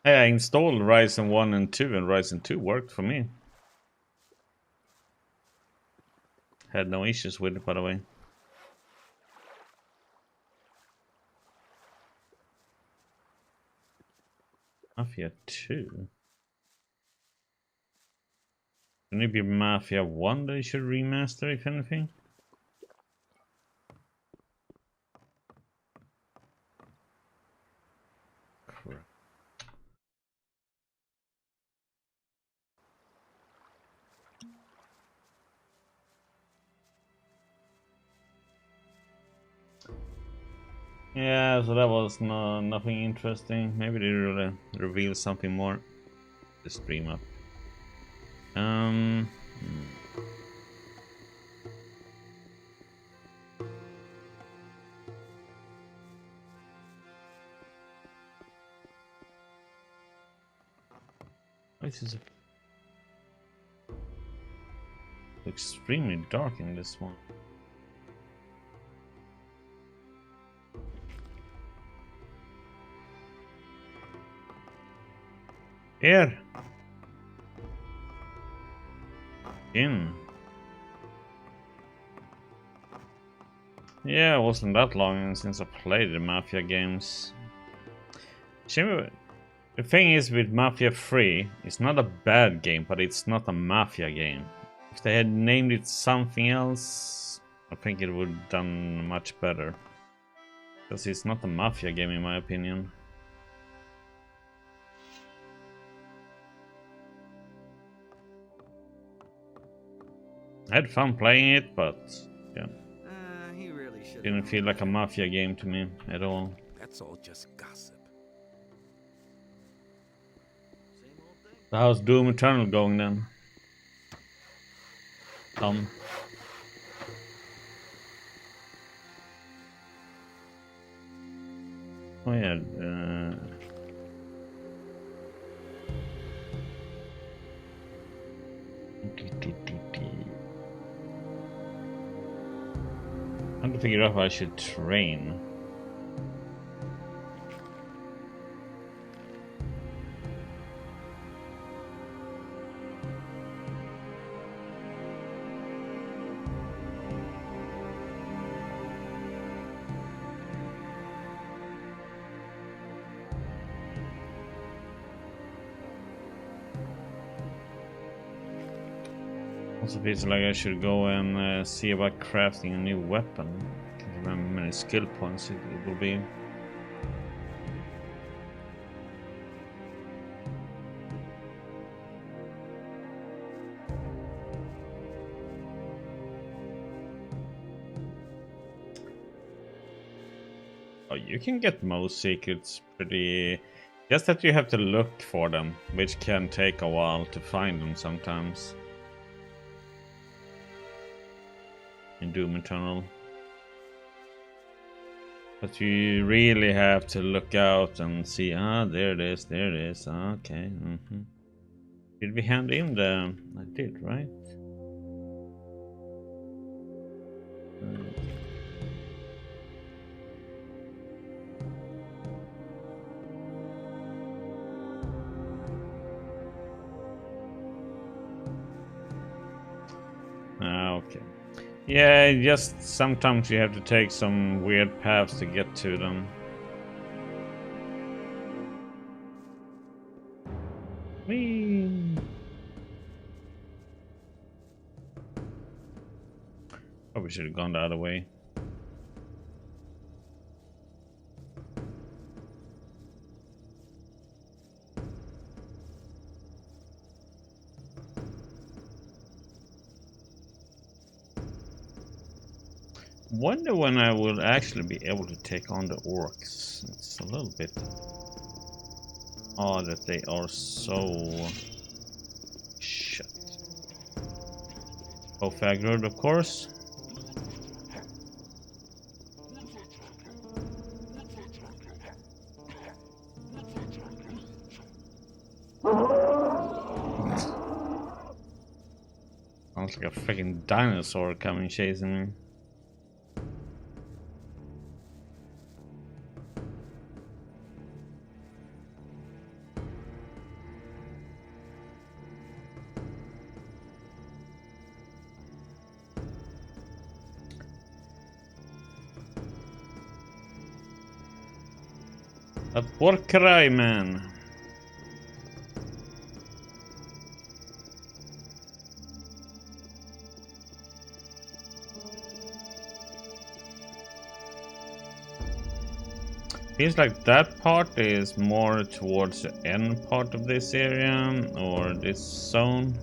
I installed Ryzen 1 and 2, and Ryzen 2 worked for me. Had no issues with it, by the way. Mafia 2? Maybe Mafia 1 they should remaster, if anything? Crap. Yeah, so that was nothing interesting. Maybe they will reveal something more. The stream up. This is extremely dark in this one. Here! In. Yeah, it wasn't that long since I played the Mafia games. The thing is with Mafia 3, it's not a bad game, but it's not a Mafia game. If they had named it something else, I think it would have done much better. Because it's not a Mafia game in my opinion. I had fun playing it, but yeah. He really Didn't feel like a Mafia game to me at all. That's all just gossip. So how's Doom Eternal going then? Tom? Oh yeah, I'm trying to figure out if I should train. Also feels like I should go and see about crafting a new weapon. I can't remember how many skill points it will be. Oh, you can get most secrets pretty... Just that you have to look for them, which can take a while to find them sometimes. In Doom Eternal. But you really have to look out and see, there it is, okay. Did we hand in the... I did, right? Okay. Yeah, just sometimes you have to take some weird paths to get to them. Whee! Probably should have gone the other way. Wonder when I will actually be able to take on the orcs. It's a little bit odd that they are so shit. Fagrid, of course. Sounds like a freaking dinosaur coming chasing me. A porkerai, man. Feels like that part is more towards the end part of this area or this zone.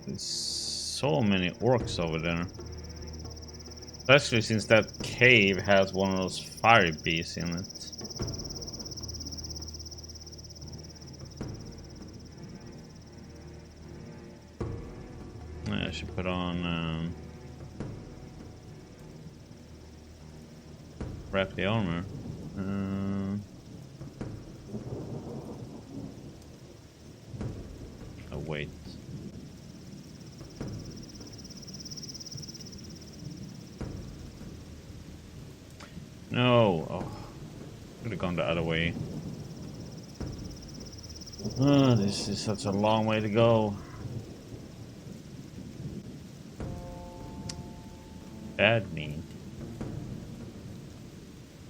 There's so many orcs over there. Especially since that cave has one of those fire beasts in it. I should put on wrap the armor. Oh wait. No. Oh, could have gone the other way. Oh, this is such a long way to go. Bad me.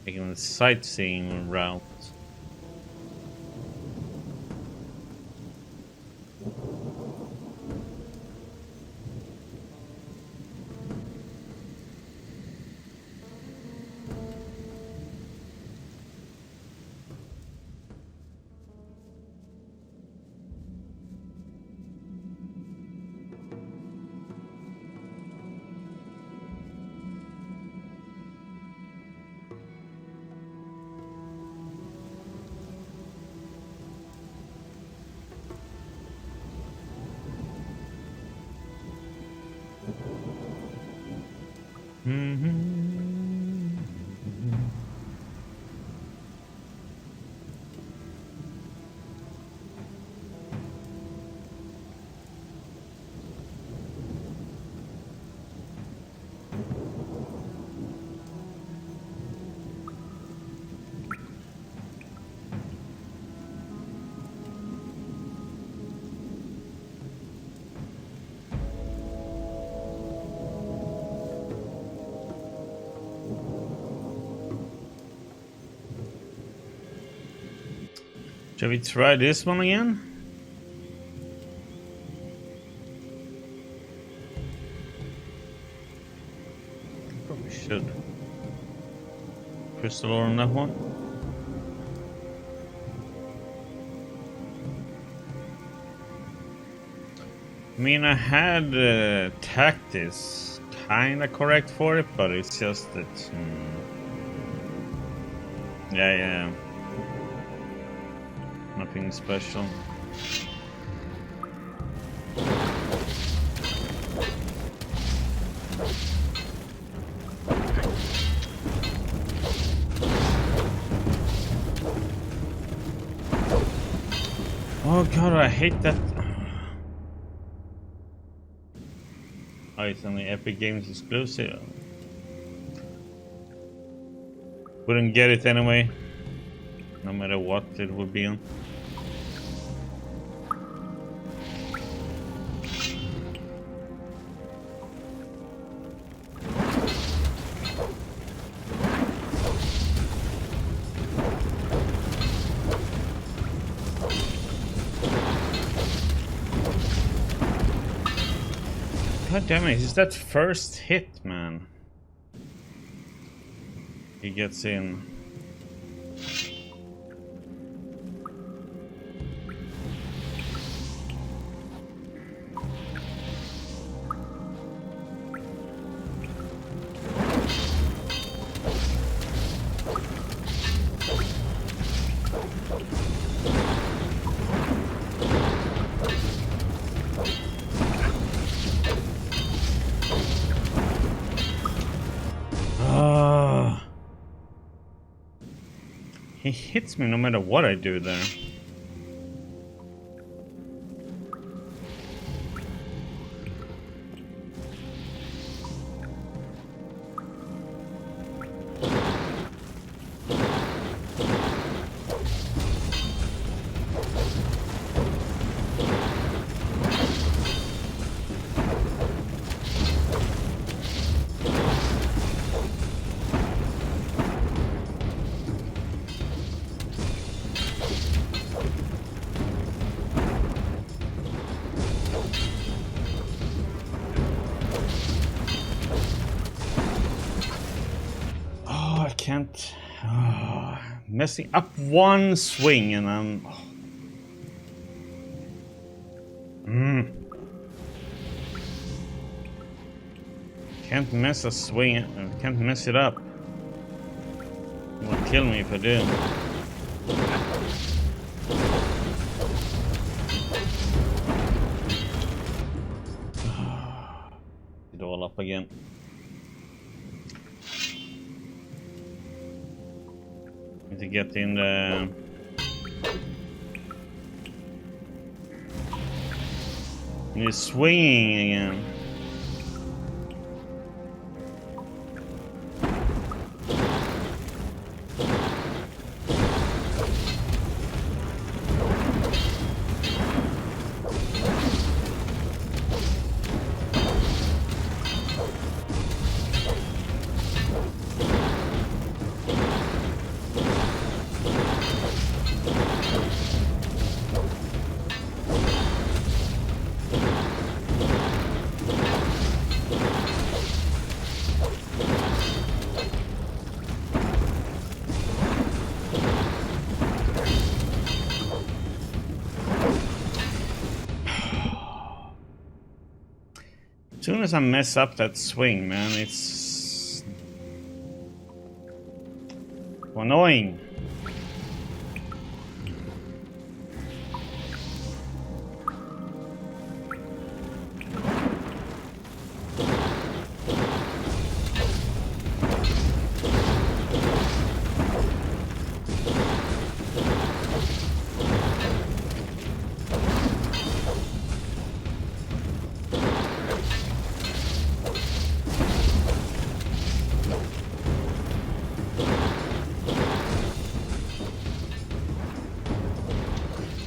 Taking the sightseeing route. Shall we try this one again? Probably should. Crystal ore on that one. I mean, I had tactics kinda correct for it, but it's just that. Yeah. Nothing special. Oh god, I hate that. Oh, it's only Epic Games exclusive. Wouldn't get it anyway, no matter what it would be on. God damn it, it's that first hit, man. He gets in. He hits me no matter what I do there. can't... messing up one swing and I'm... Can't mess a swing, can't mess it up. It will kill me if I do. It all up again. Need to get in the... He's swinging again. As soon as I mess up that swing, man, it's annoying.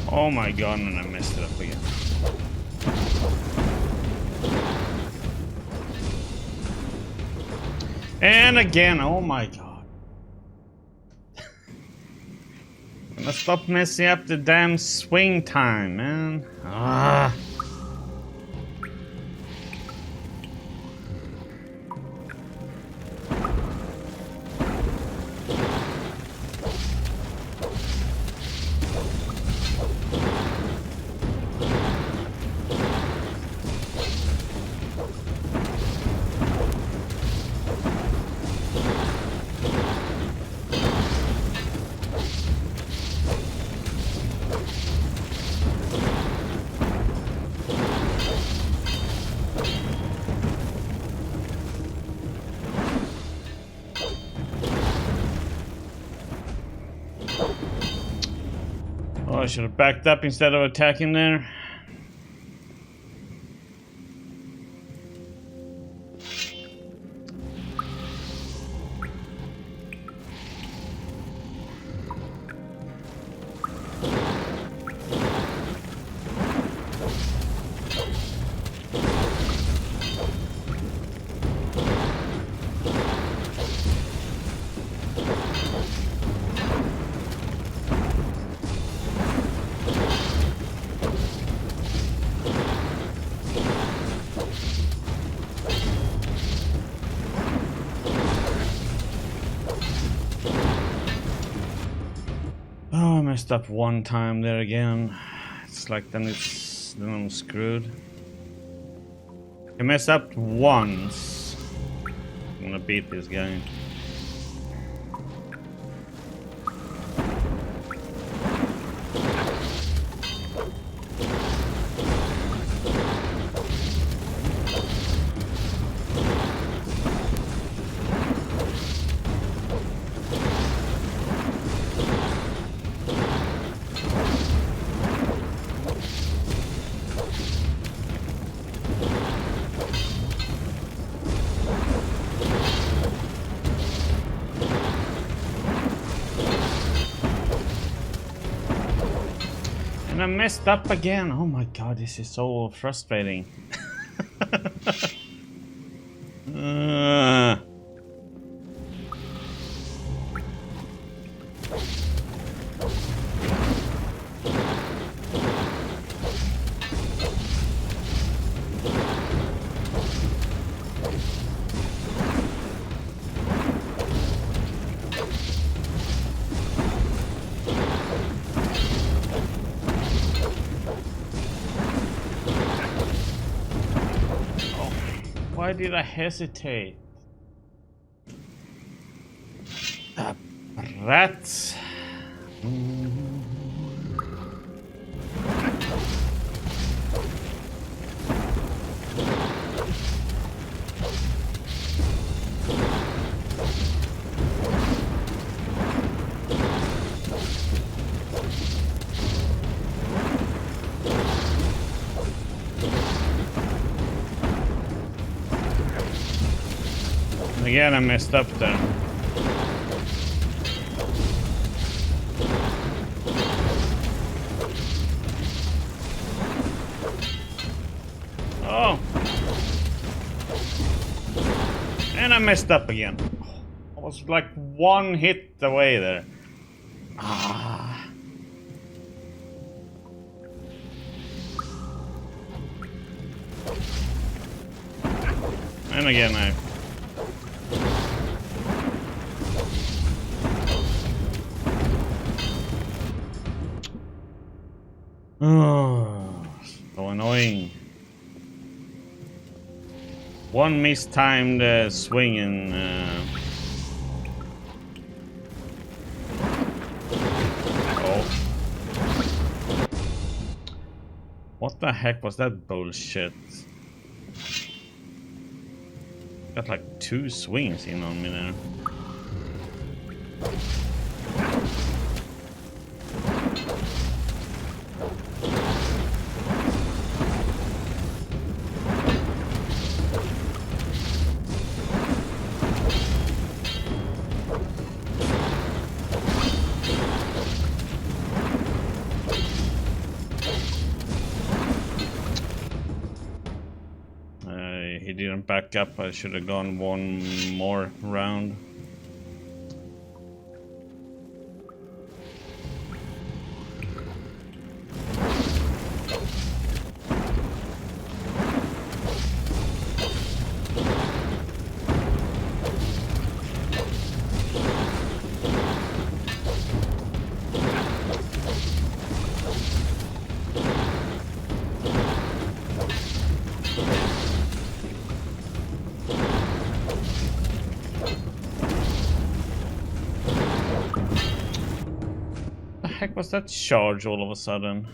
Oh my god, and I messed it up again. And again, oh my god. I'm gonna stop messing up the damn swing time, man. Ah. Oh, I should have backed up instead of attacking there. Oh, I messed up one time there again. It's like then I'm screwed. I messed up once. I'm gonna beat this guy. And I messed up again. Oh my god, this is so frustrating. Why did I hesitate? Rats. Again, I messed up there. Oh. And I messed up again. I was like one hit away there. Ah. And again, I... Oh, so annoying. One mistimed swing and oh. What the heck was that bullshit? Got like 2 swings in on me there. He didn't back up. I should have gone one more round. Heck was that charge all of a sudden?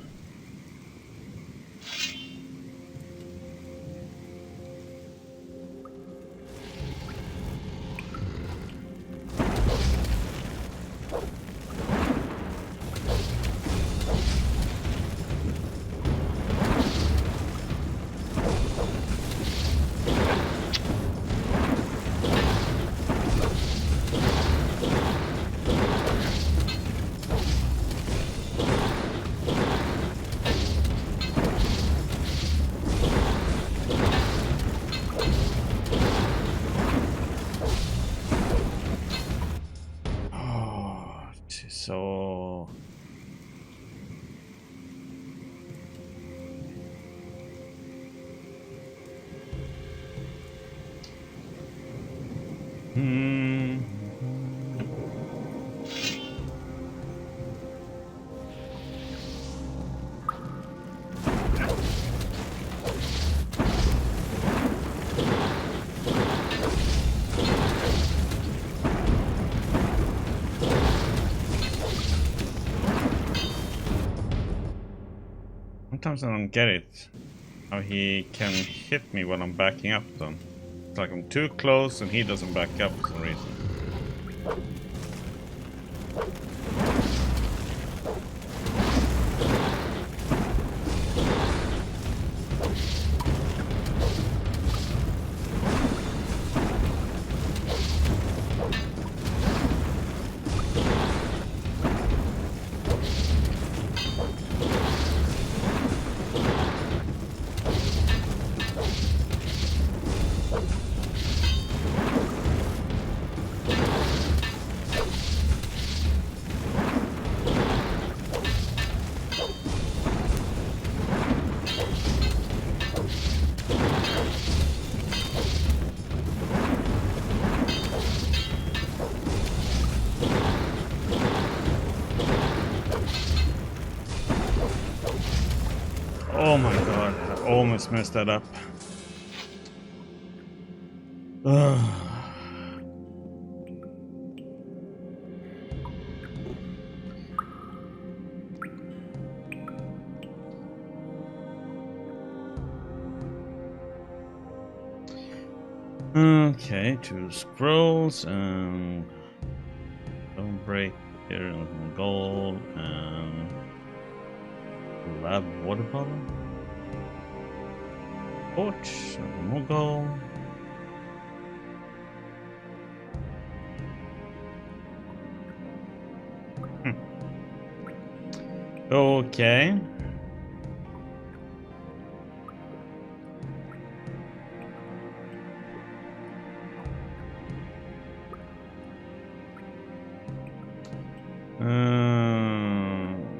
So sometimes I don't get it. How he can hit me when I'm backing up then. It's like I'm too close and he doesn't back up for some reason. Oh my god, I almost messed that up. Okay, 2 scrolls and don't break here, gold and lab water bottle. Torch, more gold. Okay.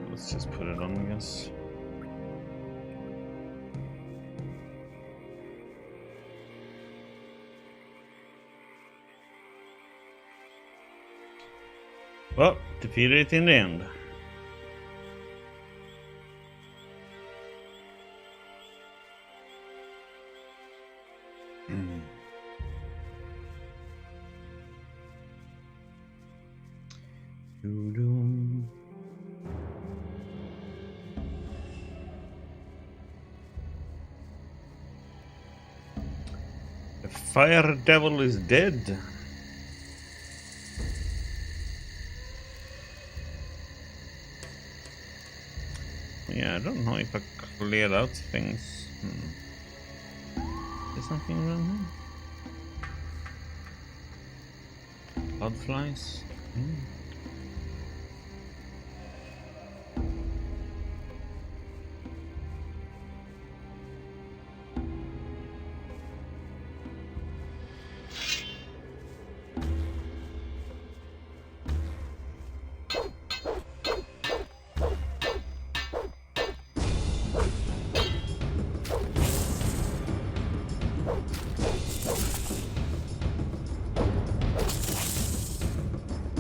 Let's just put it on, I guess. Well, defeated it in the end. The fire devil is dead. Yeah, I don't know if I cleared out things. There's something around here. Bloodflies.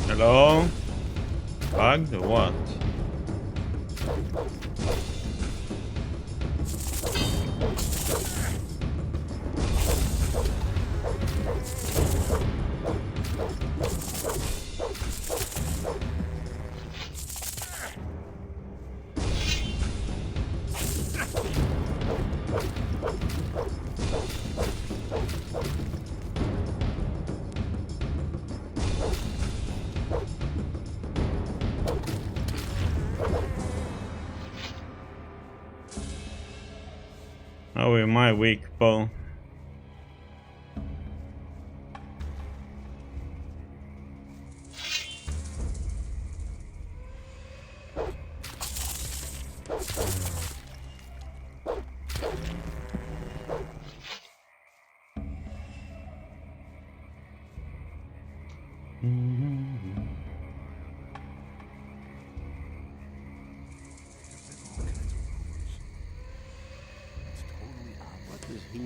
Hello? Bugged or what? Oh, am I weak, bow?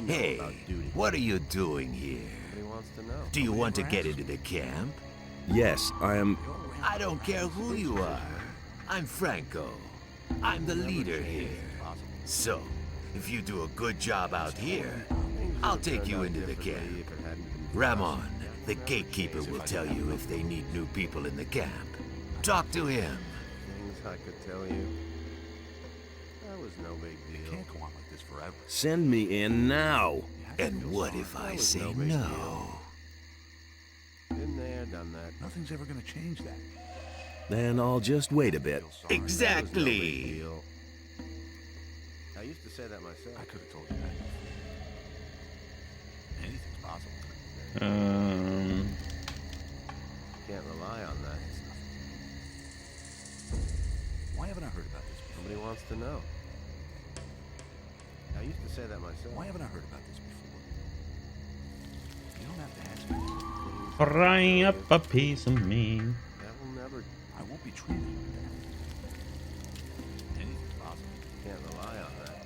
Hey, what are you doing here? He wants to know. Do you want to get into the camp? Yes, I am. I don't care who you are. I'm Franco. I'm the leader here. So, if you do a good job out here, I'll take you into the camp. Ramon, the gatekeeper, will tell you if they need new people in the camp. Talk to him. Things I could tell you. That was no big deal. Can't go on like this forever. Send me in now. And what if I say no? Been there, done that. Nothing's ever gonna change that. Then I'll just wait a bit. Exactly. I used to say that myself. I could have told you that. Anything's possible. Can't rely on that. Why haven't I heard about this before? Somebody wants to know. I used to say that myself. Why haven't I heard about this before? You don't have to ask me. Frying up a piece of me. That will never. I won't be treated like that. Anything's possible. Can't rely on that.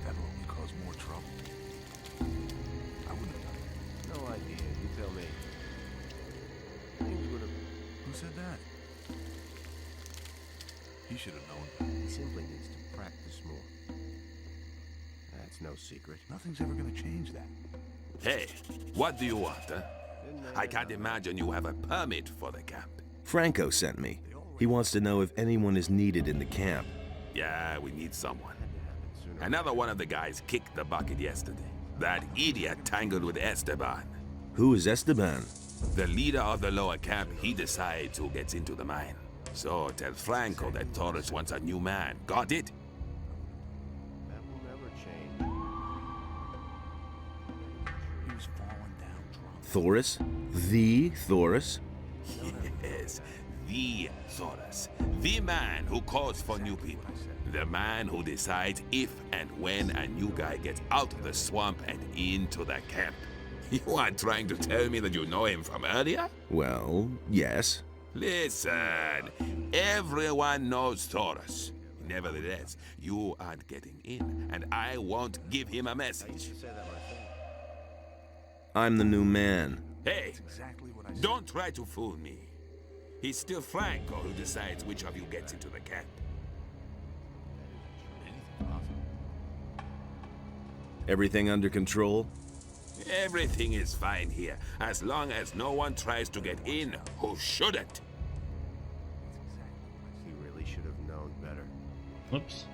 That'll only cause more trouble. I wouldn't have done it. No idea. You tell me. Things would have. Who said that? He should have known that. He simply needs to practice more. That's no secret. Nothing's ever gonna change that. Hey, what do you want, huh? I can't imagine you have a permit for the camp. Franco sent me. He wants to know if anyone is needed in the camp. Yeah, we need someone. Another one of the guys kicked the bucket yesterday. That idiot tangled with Esteban. Who is Esteban? The leader of the lower camp, he decides who gets into the mine. So tell Franco that Torres wants a new man. Got it? That will never change. He was falling down drunk. Thoris? The Thoris? Yes, the Torres. The man who calls for new people. The man who decides if and when a new guy gets out of the swamp and into the camp. You aren't trying to tell me that you know him from earlier? Well, yes. Listen, everyone knows Torres. Nevertheless, you aren't getting in, and I won't give him a message. I'm the new man. Hey, Exactly what I said. don't try to fool me. He's still Franco who decides which of you gets into the camp. Everything under control? Everything is fine here, as long as no one tries to get in who shouldn't. He really should have known better. Oops.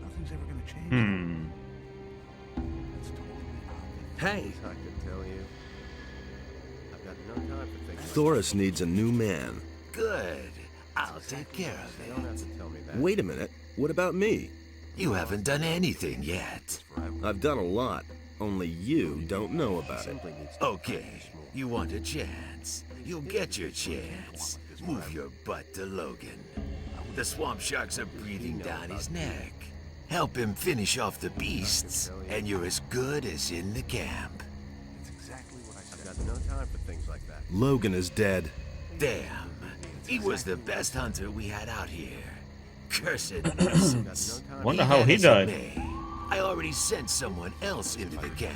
Nothing's ever gonna change. That's totally obvious. Hey! I could tell you. I've got no time for things like Thoris needs a new man. Good. I'll take care of that. You don't have to tell me that. Wait a minute. What about me? You haven't done anything yet. I've done a lot. Only you don't know about it. Simply needs to Okay, practice more. you want a chance. You'll get your chance. Move your butt to Logan. The swamp sharks are breathing down his neck. Help him finish off the beasts, and you're as good as in the camp. It's exactly what I I've said. got no time for things like that. Logan is dead. Damn, he was the best hunter we had out here. Cursed nuisance. Wonder how he had his died. may. I already sent someone else into the camp.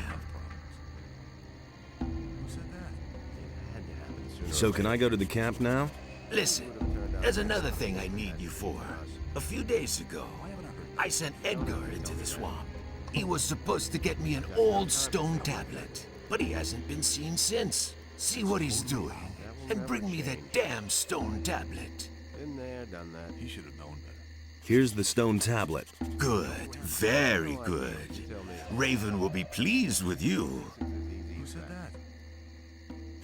Who said that? Had to happen sooner So or can I go to the camp now? Listen, there's another thing I need you for. A few days ago, I sent Edgar into the swamp. He was supposed to get me an old stone tablet, but he hasn't been seen since. See what he's doing, and bring me that damn stone tablet. Been there, done that. He should have known better. Here's the stone tablet. Good, very good. Raven will be pleased with you. Who said that?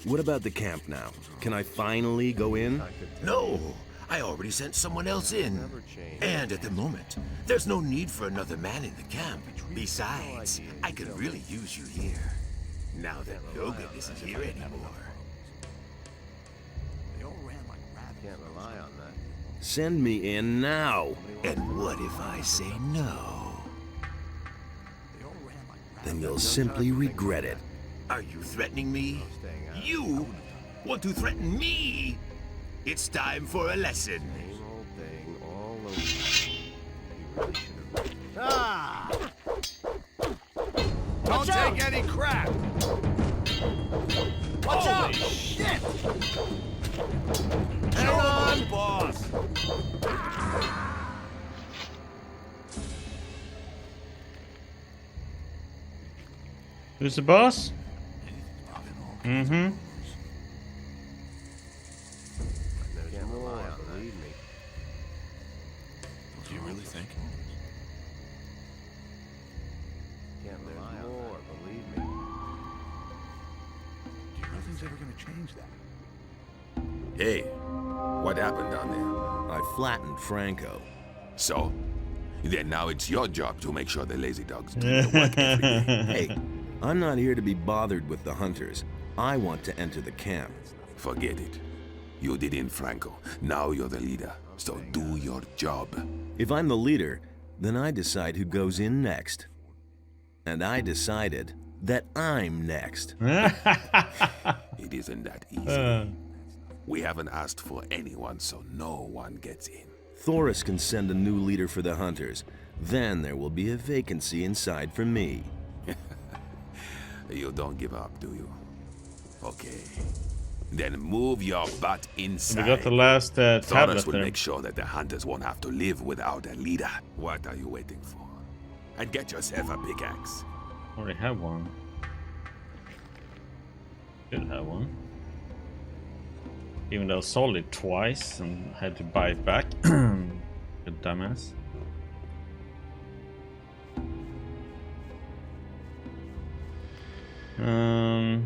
What about the camp now? Can I finally go in? No, I already sent someone else in. And at the moment, there's no need for another man in the camp. Besides, I could really use you here. Now that Logan isn't here anymore. They all ran like rabbits. Can't rely on that. Send me in now. And what if I say no? They all ran like rabbits. Then you'll simply regret it. Are you threatening me? Staying out. You want to threaten me? It's time for a lesson. Same old thing all over. He really should have. Don't take any crap! Watch out! Shit! Hang on, boss! Who's the boss? Mm-hmm. Can't rely on that. Believe me. Do you really think? Can't rely on more. Believe me. Nothing's ever gonna change that. Hey, what happened down there? I flattened Franco. So? Then now it's your job to make sure the lazy dogs do their work every day. Hey, I'm not here to be bothered with the hunters. I want to enter the camp. Forget it. You did in Franco. Now you're the leader. So do your job. If I'm the leader, then I decide who goes in next. And I decided that I'm next. It isn't that easy. We haven't asked for anyone, so no one gets in. Thoris can send a new leader for the hunters. Then there will be a vacancy inside for me. You don't give up, do you? Okay. Then move your butt inside. We got the last tablet Thomas will there. make sure that the hunters won't have to live without a leader. What are you waiting for? And get yourself a pickaxe. Already have one. Should have one. Even though I sold it twice and had to buy it back. Good dumbass. Hmm.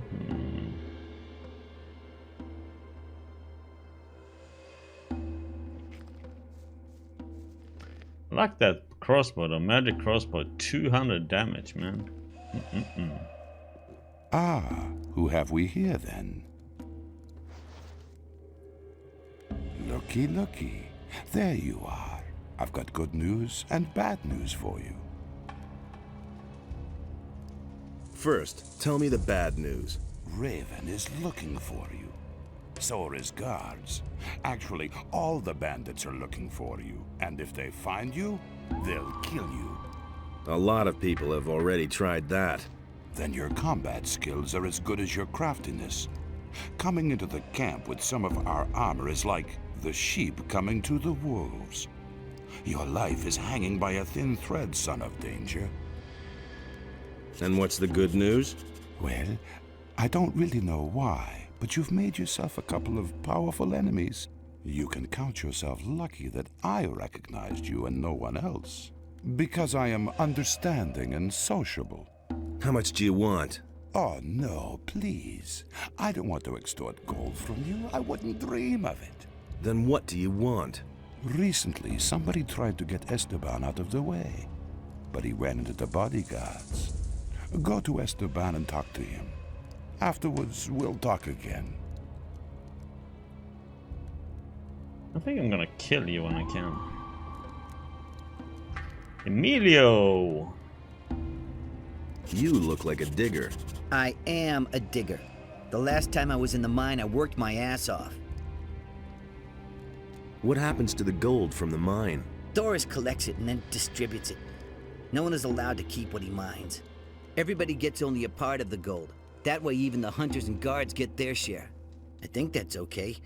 I like that crossbow, the magic crossbow, 200 damage, man. Ah, who have we here then? Looky, looky. There you are. I've got good news and bad news for you. First, tell me the bad news. Raven is looking for you. So are his guards. Actually, all the bandits are looking for you. And if they find you, they'll kill you. A lot of people have already tried that. Then your combat skills are as good as your craftiness. Coming into the camp with some of our armor is like the sheep coming to the wolves. Your life is hanging by a thin thread, son of danger. And what's the good news? Well, I don't really know why, but you've made yourself a couple of powerful enemies. You can count yourself lucky that I recognized you and no one else. Because I am understanding and sociable. How much do you want? Oh, no, please. I don't want to extort gold from you. I wouldn't dream of it. Then what do you want? Recently, somebody tried to get Esteban out of the way, but he ran into the bodyguards. Go to Esteban and talk to him. Afterwards, we'll talk again. I think I'm gonna kill you when I can. Emilio! You look like a digger. I am a digger. The last time I was in the mine, I worked my ass off. What happens to the gold from the mine? Doris collects it and then distributes it. No one is allowed to keep what he mines. Everybody gets only a part of the gold. That way even the hunters and guards get their share. I think that's okay.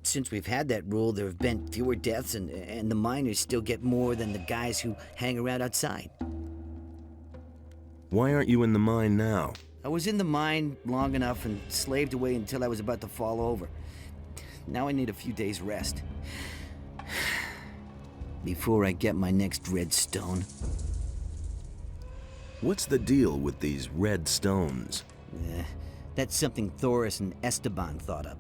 Since we've had that rule, there have been fewer deaths and the miners still get more than the guys who hang around outside. Why aren't you in the mine now? I was in the mine long enough and slaved away until I was about to fall over. Now I need a few days rest. Before I get my next red stone. What's the deal with these red stones? That's something Thoris and Esteban thought up.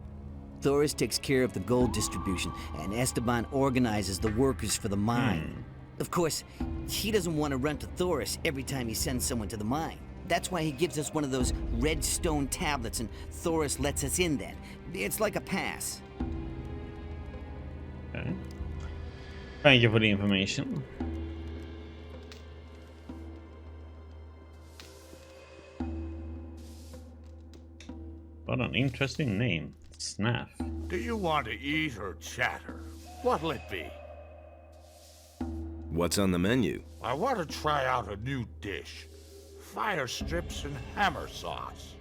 Thoris takes care of the gold distribution, and Esteban organizes the workers for the mine. Of course, he doesn't want to run to Thoris every time he sends someone to the mine. That's why he gives us one of those red stone tablets, and Thoris lets us in then. It's like a pass. Okay. Thank you for the information. What an interesting name. Snaff. Do you want to eat or chatter? What'll it be? What's on the menu? I want to try out a new dish. Fire strips and hammer sauce.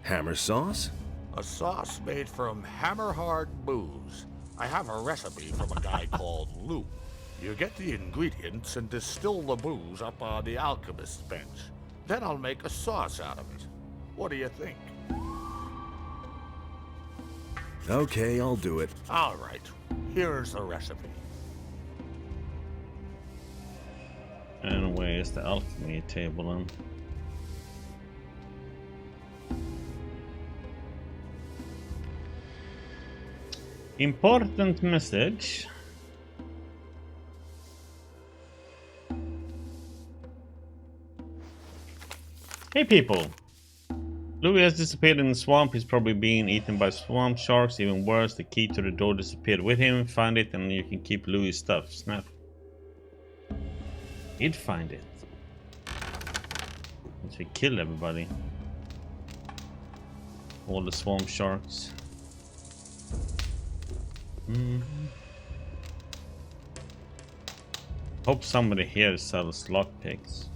Hammer sauce? A sauce made from hammer-hard booze. I have a recipe from a guy called Lou. You get the ingredients and distill the booze up on the alchemist's bench. Then I'll make a sauce out of it. What do you think? Okay, I'll do it. All right, here's the recipe. And where's the alchemy table then? Important message. Hey people! Louis has disappeared in the swamp. He's probably being eaten by swamp sharks. Even worse, the key to the door disappeared with him. Find it and you can keep Louis' stuff. Snap. He'd find it. Once we kill everybody. All the swamp sharks. Hope somebody here sells lockpicks.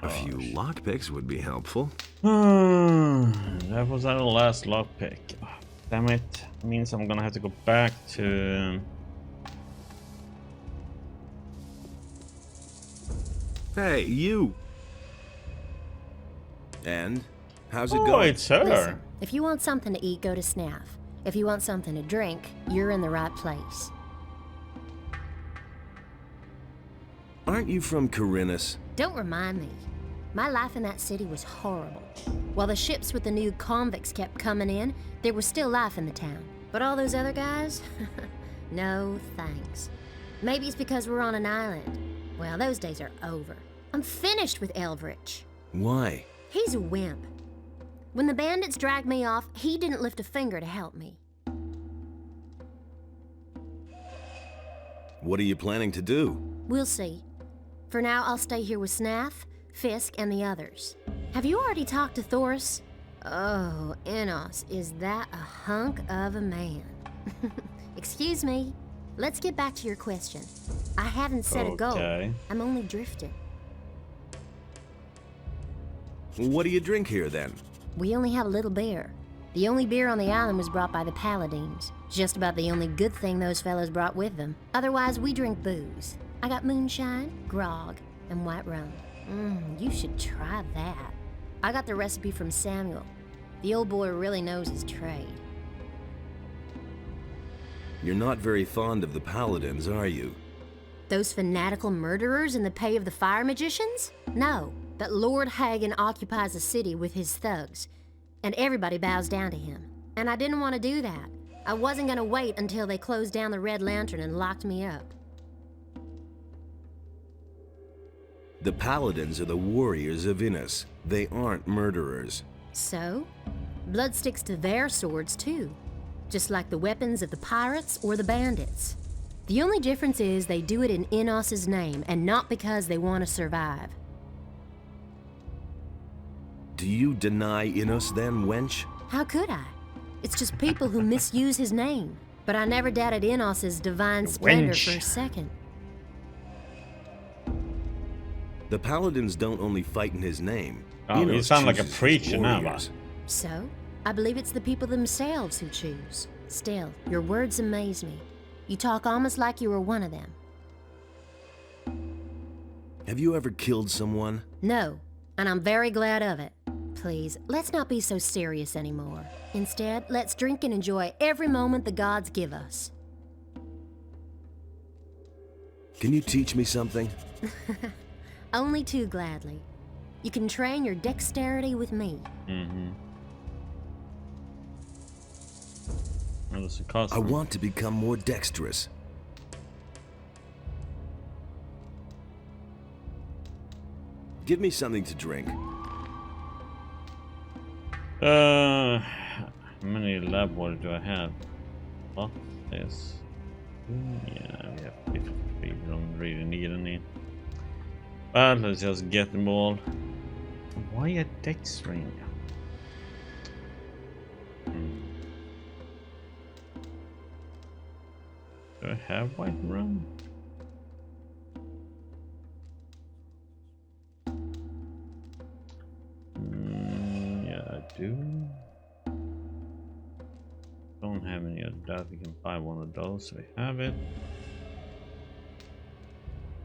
A few lockpicks would be helpful. That was our last lockpick. Oh, damn it. Means I'm gonna have to go back to... Hey, you! And? How's it Oh, going? it's her. Listen, if you want something to eat, go to Snaff. If you want something to drink, you're in the right place. Aren't you from Corinus? Don't remind me. My life in that city was horrible. While the ships with the new convicts kept coming in, there was still life in the town. But all those other guys? No thanks. Maybe it's because we're on an island. Well, those days are over. I'm finished with Elvrich. Why? He's a wimp. When the bandits dragged me off, he didn't lift a finger to help me. What are you planning to do? We'll see. For now, I'll stay here with Snaff, Fisk, and the others. Have you already talked to Thoris? Oh, Enos, is that a hunk of a man? Excuse me. Let's get back to your question. I haven't set a goal. I'm only drifting. What do you drink here, then? We only have a little beer. The only beer on the island was brought by the Paladins. Just about the only good thing those fellas brought with them. Otherwise, we drink booze. I got moonshine, grog, and white rum. You should try that. I got the recipe from Samuel. The old boy really knows his trade. You're not very fond of the Paladins, are you? Those fanatical murderers in the pay of the fire magicians? No, but Lord Hagen occupies the city with his thugs, and everybody bows down to him. And I didn't want to do that. I wasn't going to wait until they closed down the Red Lantern and locked me up. The Paladins are the warriors of Innis. They aren't murderers. So? Blood sticks to their swords, too. Just like the weapons of the pirates or the bandits. The only difference is they do it in Enos's name, and not because they want to survive. Do you deny Innis then, wench? How could I? It's just people who misuse his name. But I never doubted Enos's divine splendor for a second. The Paladins don't only fight in his name. Oh, you Innis sound like a chooses preacher now, warriors. So? I believe it's the people themselves who choose. Still, your words amaze me. You talk almost like you were one of them. Have you ever killed someone? No, and I'm very glad of it. Please, let's not be so serious anymore. Instead, let's drink and enjoy every moment the gods give us. Can you teach me something? Only too gladly. You can train your dexterity with me. I want to become more dexterous. Give me something to drink. How many lab water do I have? What is... yeah, we have 50. We don't really need any. But let's just get them all. Why a dex ring? Do I have white rum? Yeah, I do. Don't have any of that. We can buy one of those. So we have it.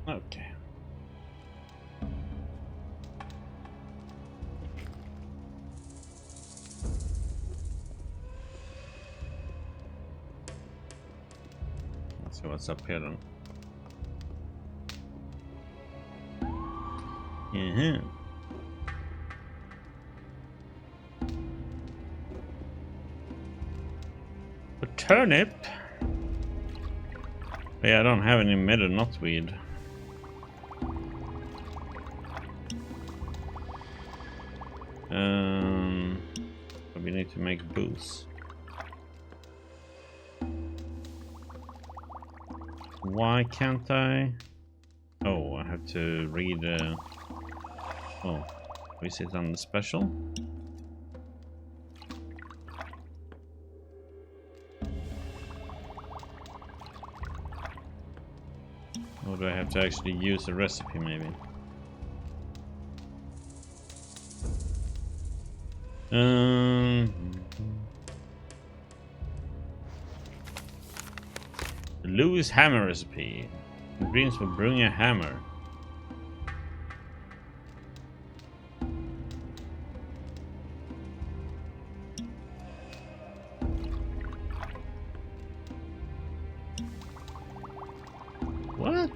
Okay. Let's see what's up here then. A turnip? Yeah, I don't have any meadow knotweed. But we need to make booze. Why can't I? Oh, I have to read. Oh, is it on the special? Or do I have to actually use a recipe, maybe? Lou's hammer recipe. Ingredients for brewing a hammer. What?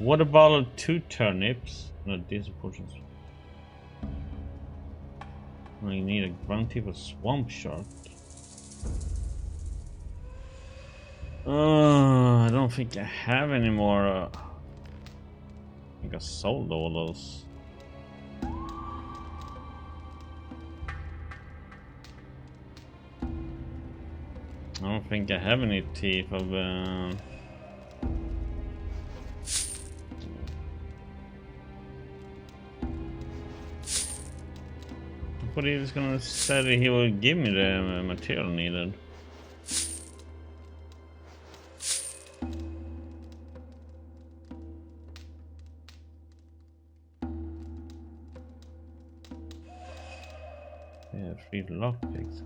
Water bottle, 2 turnips. No, these are portions. I need a ground tip of swamp shark. I don't think I have any more. I think I sold all those. I don't think I have any teeth of. I thought he was gonna say that he will give me the material needed. Yeah, 3 lockpicks.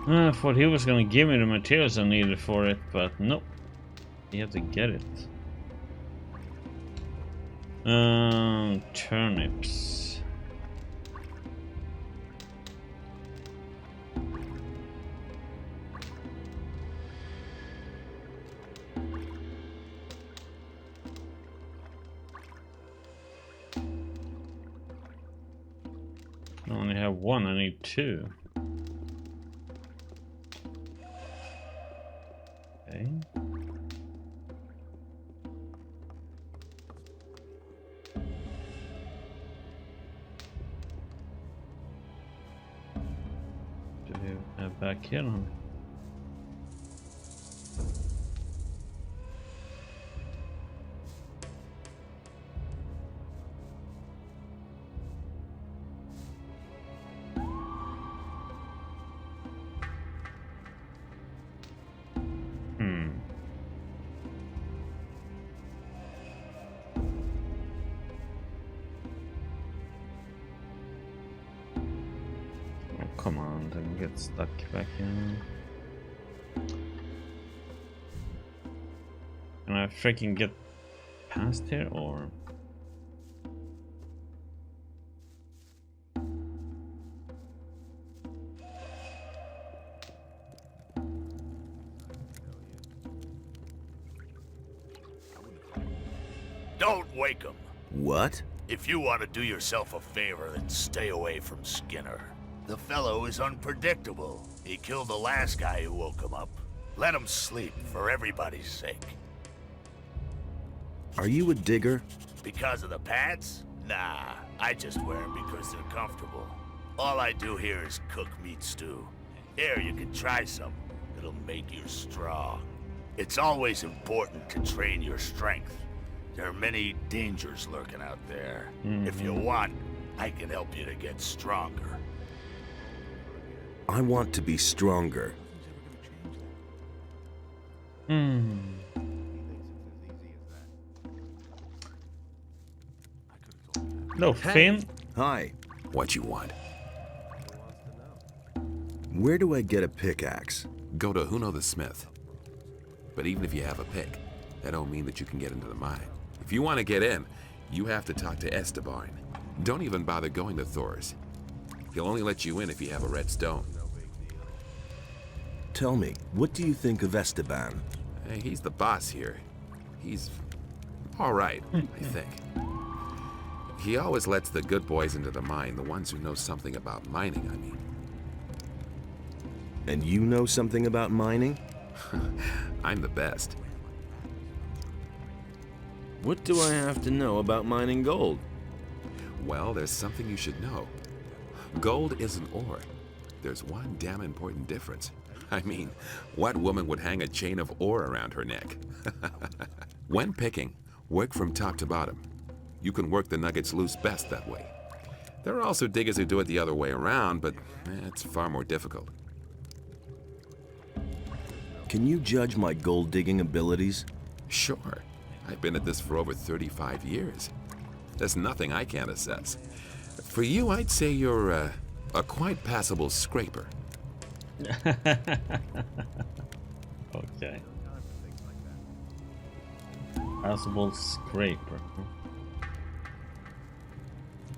I thought he was gonna give me the materials I needed for it, but nope. You have to get it. Turnips. I only have 1, I need 2. Okay. Do we have back here on? Come on, don't get stuck back in. Can I freaking get past here or? Don't wake him. What? If you want to do yourself a favor, then stay away from Skinner. The fellow is unpredictable. He killed the last guy who woke him up. Let him sleep, for everybody's sake. Are you a digger? Because of the pants? Nah, I just wear them because they're comfortable. All I do here is cook meat stew. Here, you can try some. It'll make you strong. It's always important to train your strength. There are many dangers lurking out there. If you want, I can help you to get stronger. I want to be stronger. No, Finn. Hi. What you want? Where do I get a pickaxe? Go to Huno the Smith. But even if you have a pick, that don't mean that you can get into the mine. If you want to get in, you have to talk to Esteban. Don't even bother going to Thor's. He'll only let you in if you have a red stone. Tell me, what do you think of Esteban? Hey, he's the boss here. He's all right, I think. He always lets the good boys into the mine, the ones who know something about mining, I mean. And you know something about mining? I'm the best. What do I have to know about mining gold? Well, there's something you should know. Gold isn't ore. There's one damn important difference. I mean, what woman would hang a chain of ore around her neck? When picking, work from top to bottom. You can work the nuggets loose best that way. There are also diggers who do it the other way around, but it's far more difficult. Can you judge my gold digging abilities? Sure. I've been at this for over 35 years. There's nothing I can't assess. For you, I'd say you're a quite passable scraper. Okay. Passable scraper.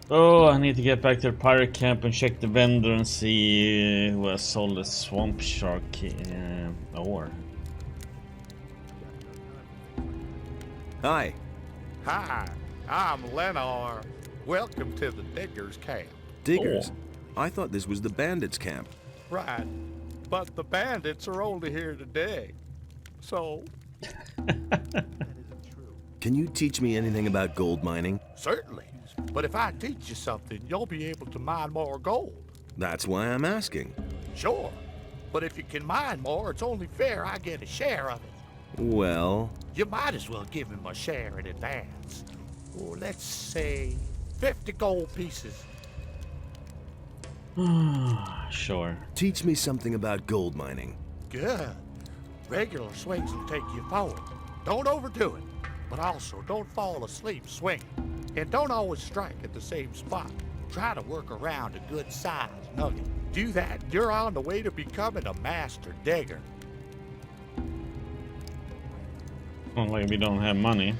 Oh, I need to get back to the pirate camp and check the vendor and see who has sold the swamp shark ore. Hi. Hi, I'm Lennar. Welcome to the Diggers Camp. Diggers? I thought this was the bandits' camp. Right, but the bandits are only here to dig. So, Can you teach me anything about gold mining? certainly. But if I teach you something, you'll be able to mine more gold. That's why I'm asking. Sure. But if you can mine more, it's only fair I get a share of it. Well, You might as well give him a share in advance. Or let's say 50 gold pieces. Sure. teach me something about gold mining. Good. Regular swings will take you forward. Don't overdo it. But also don't fall asleep swinging. And don't always strike at the same spot. Try to work around a good-sized nugget. Do that, and you're on the way to becoming a master digger. Not like we don't have money.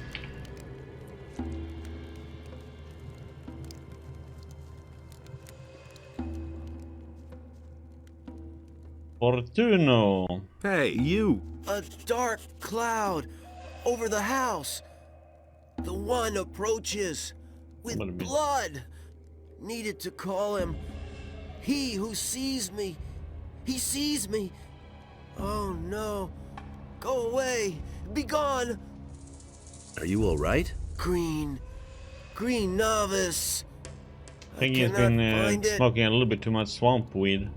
Fortuno. Hey, you! A dark cloud over the house. The one approaches with What a bit- blood. Needed to call him. He who sees me. He sees me. Oh no. Go away. Be gone. Are you alright? Green. Green novice. I think he's cannot been find it. smoking a little bit too much swamp weed.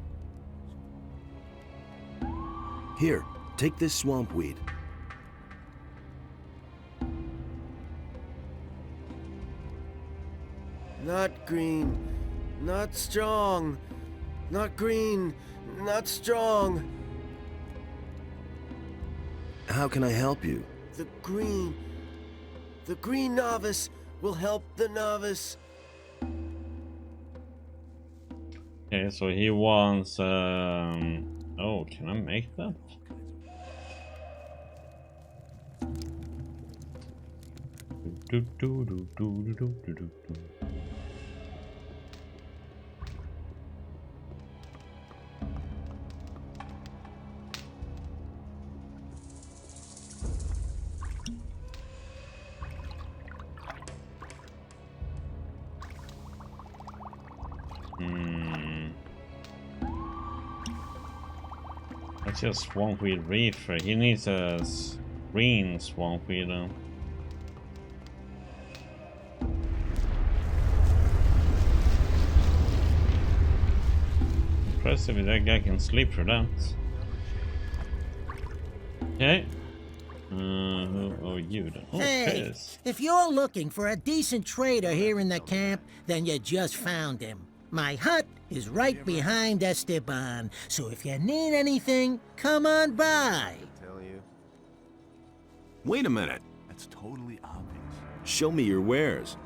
Here, take this swamp weed. Not green. Not strong. Not green. Not strong. How can I help you? The green novice will help the novice. Okay, so he wants oh, can I make that? Do, do, do, do, do, do, do, do. That's just swamp weed reefer. He needs a green swamp weed though. Impressive if that guy can sleep for that. Okay. Who are you then? Oh, Hey, Piss. if you're looking for a decent trader here in the camp, then you just found him. My hut is right behind Esteban, so if you need anything, come on by. Wait a minute. That's totally obvious. Show me your wares.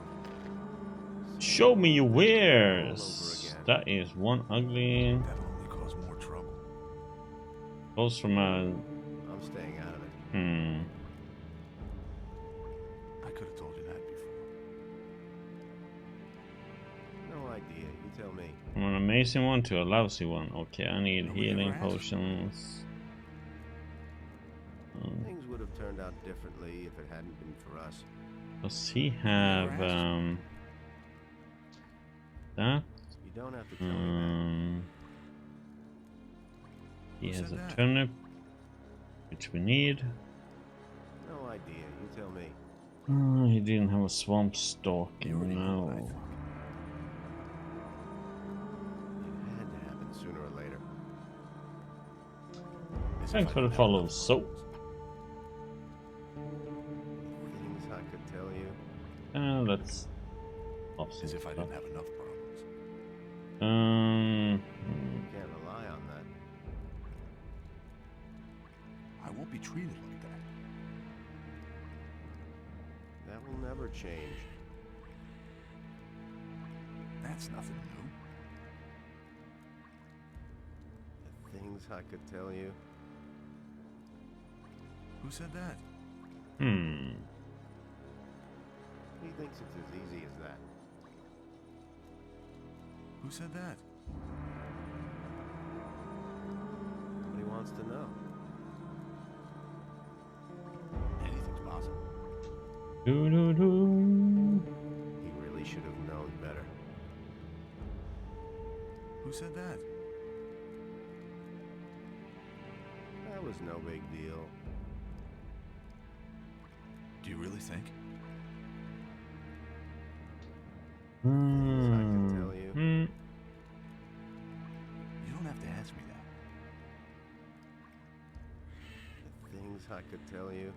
Show me your wares. That is one ugly. That'll only cause more trouble. Goes from a. I'm staying out of it. I could have told you that before. No idea. You tell me. From an amazing one to a lousy one. Okay, I need Nobody healing ever asked. potions. Things would have turned out differently if it hadn't been for us. Does he have That. You don't have to tell me He has a turnip, which we need. that. No idea. You tell me. He didn't have a swamp stalk. No. It had to happen sooner or later. Thanks for the follow. So, Things I could tell you. let's. As if I didn't have enough problems. You can't rely on that. I won't be treated like that. That will never change. That's nothing new. The things I could tell you. Who said that? He thinks it's as easy as that. Who said that? What he wants to know. Anything's possible. Do. He really should have known better. Who said that? That was no big deal. Do you really think? Things I could tell you. You don't have to ask me that. The things I could tell you.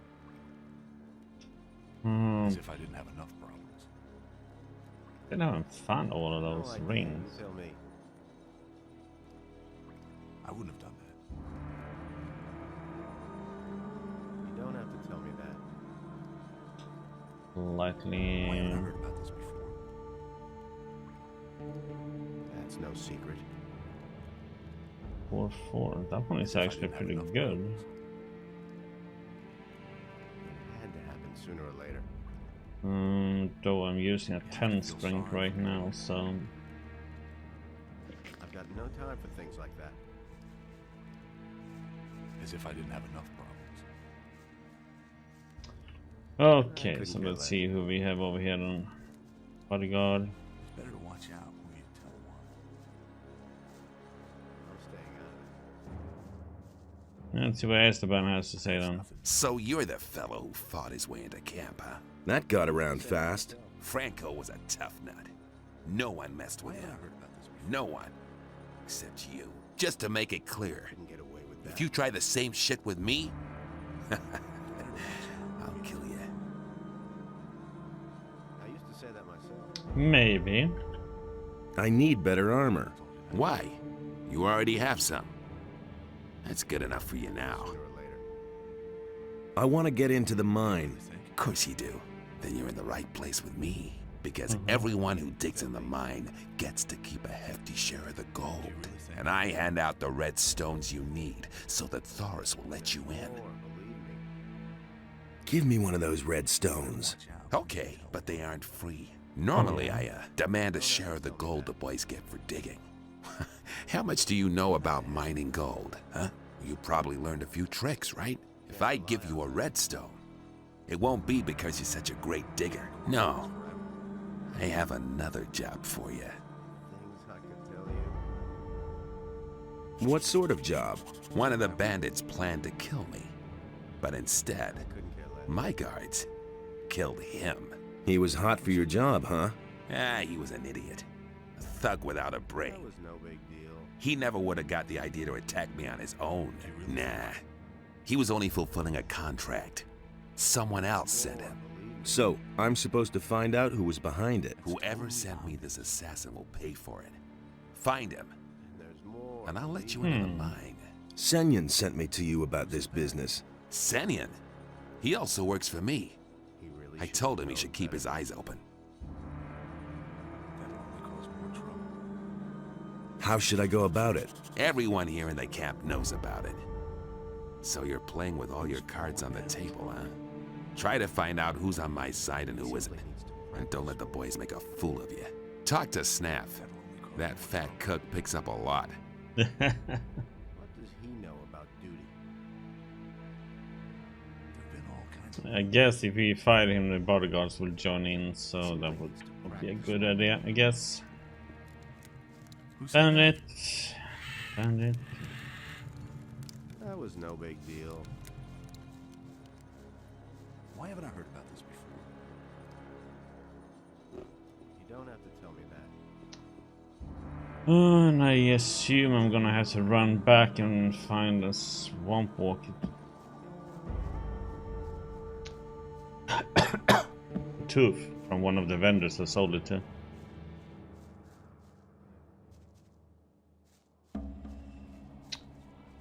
As if I didn't have enough problems. Been having fun all of those No idea. rings. You tell me. I wouldn't have done that. You don't have to tell me that. Slightly. Why haven't I heard about this before? That's no secret. 4-4. That one is actually pretty good. It had to happen sooner or later. Though I'm using a 10 strength right now, so. I've got no time for things like that. As if I didn't have enough problems. Okay, so care let's less. see who we have over here on bodyguard. It's better to watch out who you tell what. I'm staying out of it. Let's see what Esteban has to say then. So you're the fellow who fought his way into camp, huh? That got around fast. Franco was a tough nut. No one messed with him. No one. Except you. Just to make it clear, Couldn't get away with that. if you try the same shit with me, I'll kill you. I used to say that myself. Maybe. I need better armor. Why? You already have some. That's good enough for you now. Sooner or later. I want to get into the mine. Of course you do. Then you're in the right place with me. Because everyone who digs in the mine gets to keep a hefty share of the gold. And I hand out the red stones you need so that Thoris will let you in. Or believe me. Give me one of those red stones. Okay, but they aren't free. Normally, I demand a share of the gold the boys get for digging. How much do you know about mining gold, huh? You probably learned a few tricks, right? If I give you a redstone, it won't be because you're such a great digger. No. I have another job for you. Things I could tell you. What sort of job? One of the bandits planned to kill me, but instead, Couldn't care less. my guards killed him. He was hot for your job, huh? He was an idiot. A thug without a brain. That was no big deal. He never would have got the idea to attack me on his own. Nah. He was only fulfilling a contract. Someone else sent him. So, I'm supposed to find out who was behind it. Whoever sent me this assassin will pay for it. Find him, And there's more. and I'll let you into the mine. Senyan sent me to you about this business. Senyan. He also works for me. He really I should told him know he should keep better. his eyes open. That'll only cause more trouble. How should I go about it? Everyone here in the camp knows about it. So you're playing with all your cards on the table, huh? Try to find out who's on my side and who isn't. And don't let the boys make a fool of you. Talk to Snaff. That fat cook picks up a lot. What does he know about duty? There've been all kinds of I guess if we fight him, the bodyguards will join in, so that would be a good idea, I guess. Bandit. Bandit. That was no big deal. Why haven't I heard about this before? You don't have to tell me that. And I assume I'm gonna have to run back and find a swamp walk. Tooth from one of the vendors I sold it to.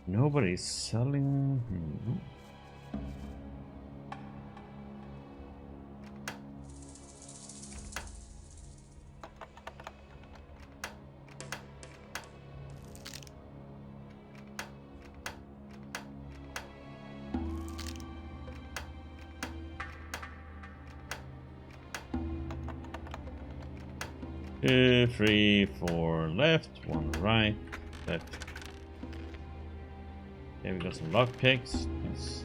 Nobody's selling. Two, 3, 4 left, 1 right, left. Okay, we got some lockpicks. Nice.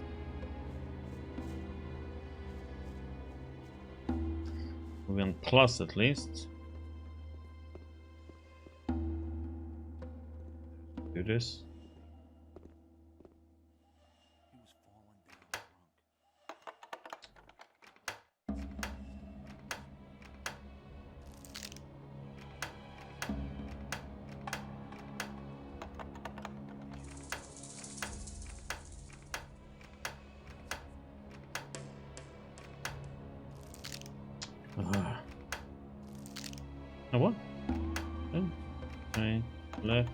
We're on plus at least. Do this. Oh, what? Oh, right, left.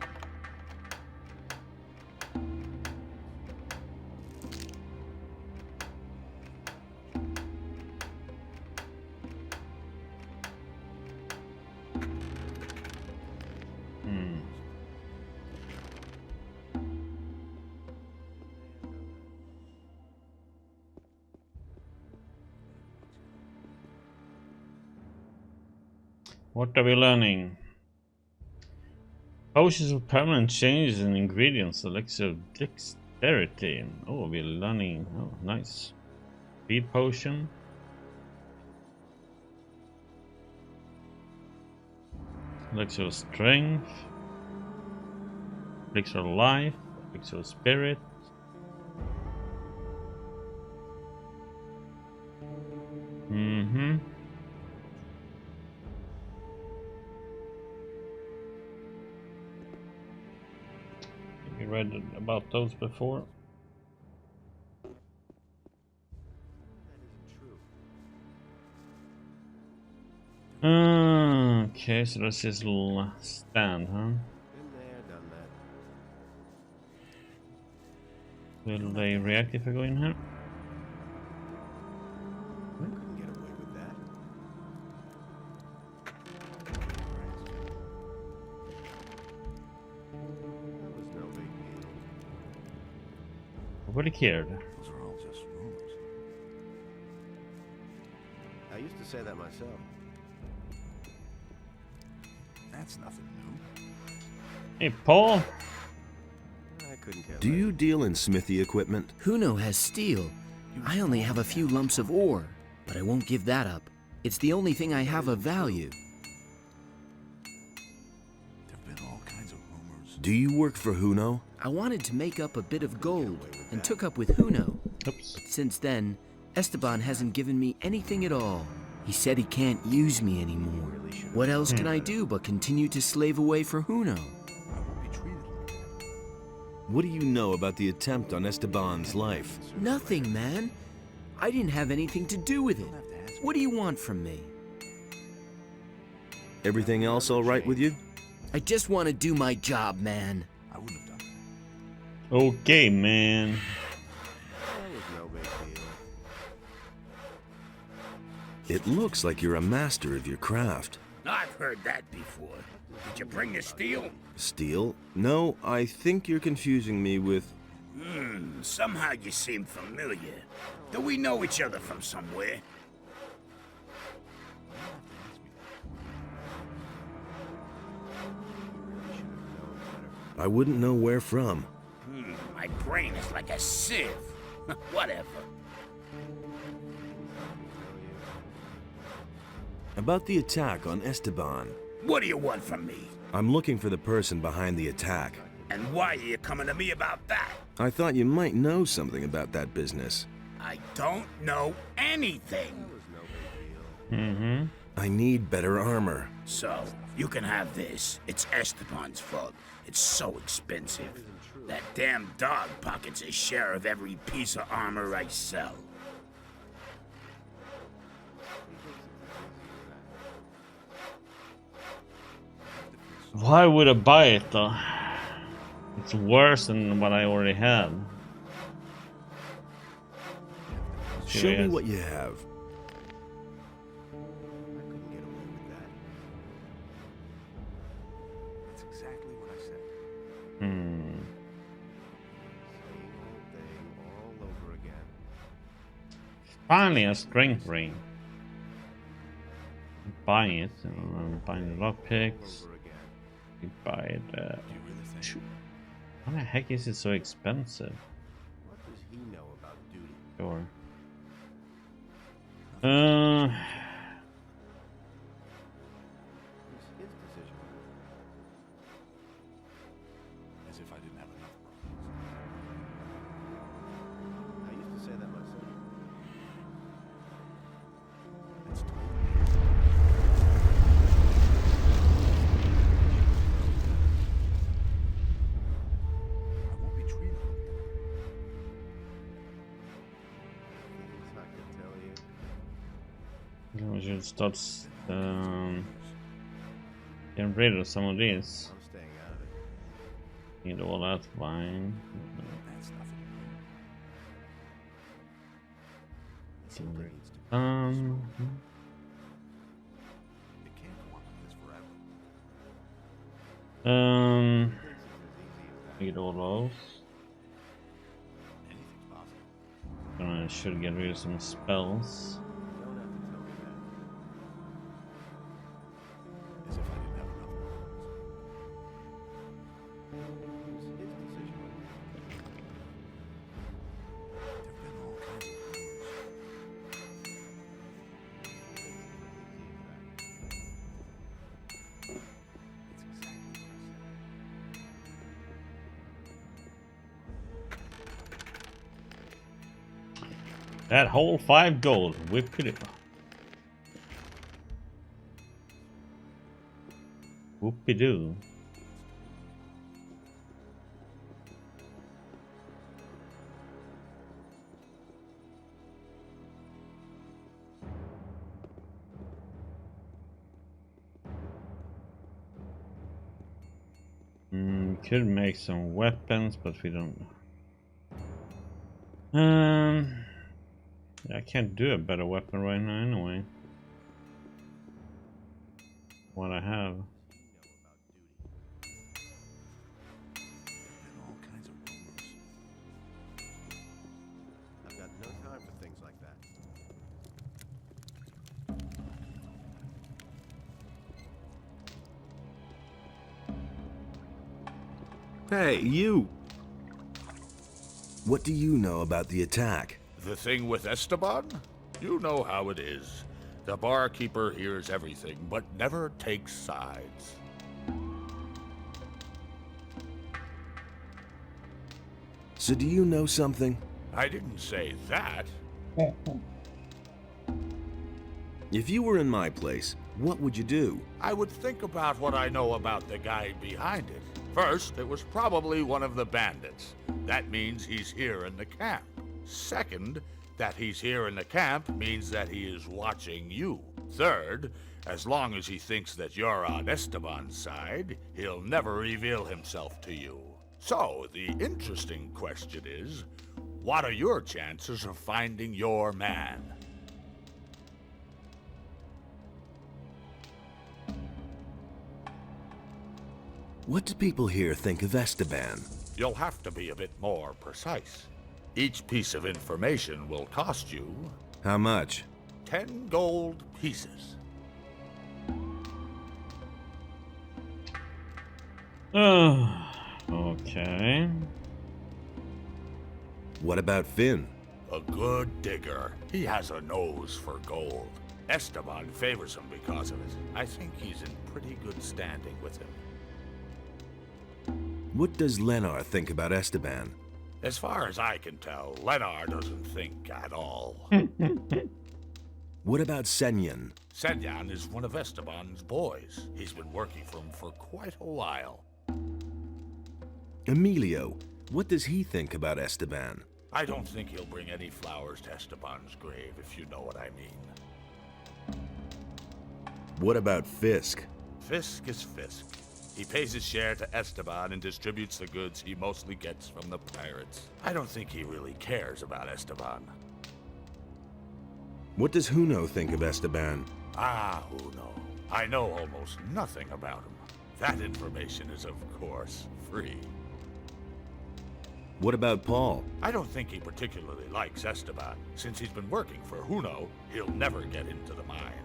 What are we learning? Potions of permanent changes in ingredients, elixir of dexterity. Oh, we're learning. Oh, nice. Speed potion. Elixir of strength. Elixir of life. Elixir of spirit. We read about those before. Okay, so that's his little stand, huh? Been there, done that. Will they react if I go in here? Couldn't get away with that. That was no big deal. Nobody cared. Those are all just rumors. I used to say that myself. That's nothing new. Hey, Paul. I couldn't care Do less. you deal in smithy equipment? Huno has steel. I only have a few lumps of ore, but I won't give that up. It's the only thing I have of value. There've been all kinds of rumors. Do you work for Huno? I wanted to make up a bit of gold and took up with Huno. Oops. Since then, Esteban hasn't given me anything at all. He said he can't use me anymore. What else can I do but continue to slave away for Huno? I won't be treated like that. What do you know about the attempt on Esteban's life? Nothing, man. I didn't have anything to do with it. What do you want from me? Everything else all right with you? I just want to do my job, man. I wouldn't have done that. Okay, man. That was no big deal. It looks like you're a master of your craft. I've heard that before. Did you bring the steel? Steel? No, I think you're confusing me with... Somehow you seem familiar. Do we know each other from somewhere? I wouldn't know where from. My brain is like a sieve. Whatever. About the attack on Esteban. What do you want from me? I'm looking for the person behind the attack. And why are you coming to me about that? I thought you might know something about that business. I don't know anything. I need better armor. So, you can have this. It's Esteban's fault. It's so expensive. That damn dog pockets a share of every piece of armor I sell. Why would I buy it though? It's worse than what I already had. Show me what you have. Finally, a strength ring. Buying it. I'm buying the lockpicks. You buy it. Why the heck is it so expensive? What does he know about duty? Sure. It's his decision. As if I didn't have enough problems. I used to say that myself. It's totally... I won't be treated like that. I can tell you. We should start getting rid of some of these. I'm staying out of it. Need all that wine. That's nothing. Something needs to be. It can't go on like this forever. Get all those. Anything's possible. I should get rid of some spells. You don't have to tell me that. As if I didn't have enough problems. It's his decision. There've been all kinds of rumors. It's exactly what I said. That whole 5 gold. Whip it up. Whoopie-doo. Could make some weapons, but we don't. I can't do a better weapon right now anyway. What I have. There've been all kinds of rumors. I've got no time for things like that. Hey, you! What do you know about the attack? The thing with Esteban? You know how it is. The barkeeper hears everything, but never takes sides. So do you know something? I didn't say that. If you were in my place, what would you do? I would think about what I know about the guy behind it. First, it was probably one of the bandits. That means he's here in the camp. Second, that he's here in the camp means that he is watching you. Third, as long as he thinks that you're on Esteban's side, he'll never reveal himself to you. So, the interesting question is, what are your chances of finding your man? What do people here think of Esteban? You'll have to be a bit more precise. Each piece of information will cost you How much? 10 gold pieces. Okay. What about Finn? A good digger. He has a nose for gold. Esteban favors him because of it. I think he's in pretty good standing with him. What does Lenar think about Esteban? As far as I can tell, Lenar doesn't think at all. What about Senyan? Senyan is one of Esteban's boys. He's been working for him for quite a while. Emilio, what does he think about Esteban? I don't think he'll bring any flowers to Esteban's grave, if you know what I mean. What about Fisk? Fisk is Fisk. He pays his share to Esteban and distributes the goods he mostly gets from the pirates. I don't think he really cares about Esteban. What does Huno think of Esteban? Ah, Huno. I know almost nothing about him. That information is, of course, free. What about Paul? I don't think he particularly likes Esteban. Since he's been working for Huno, he'll never get into the mine.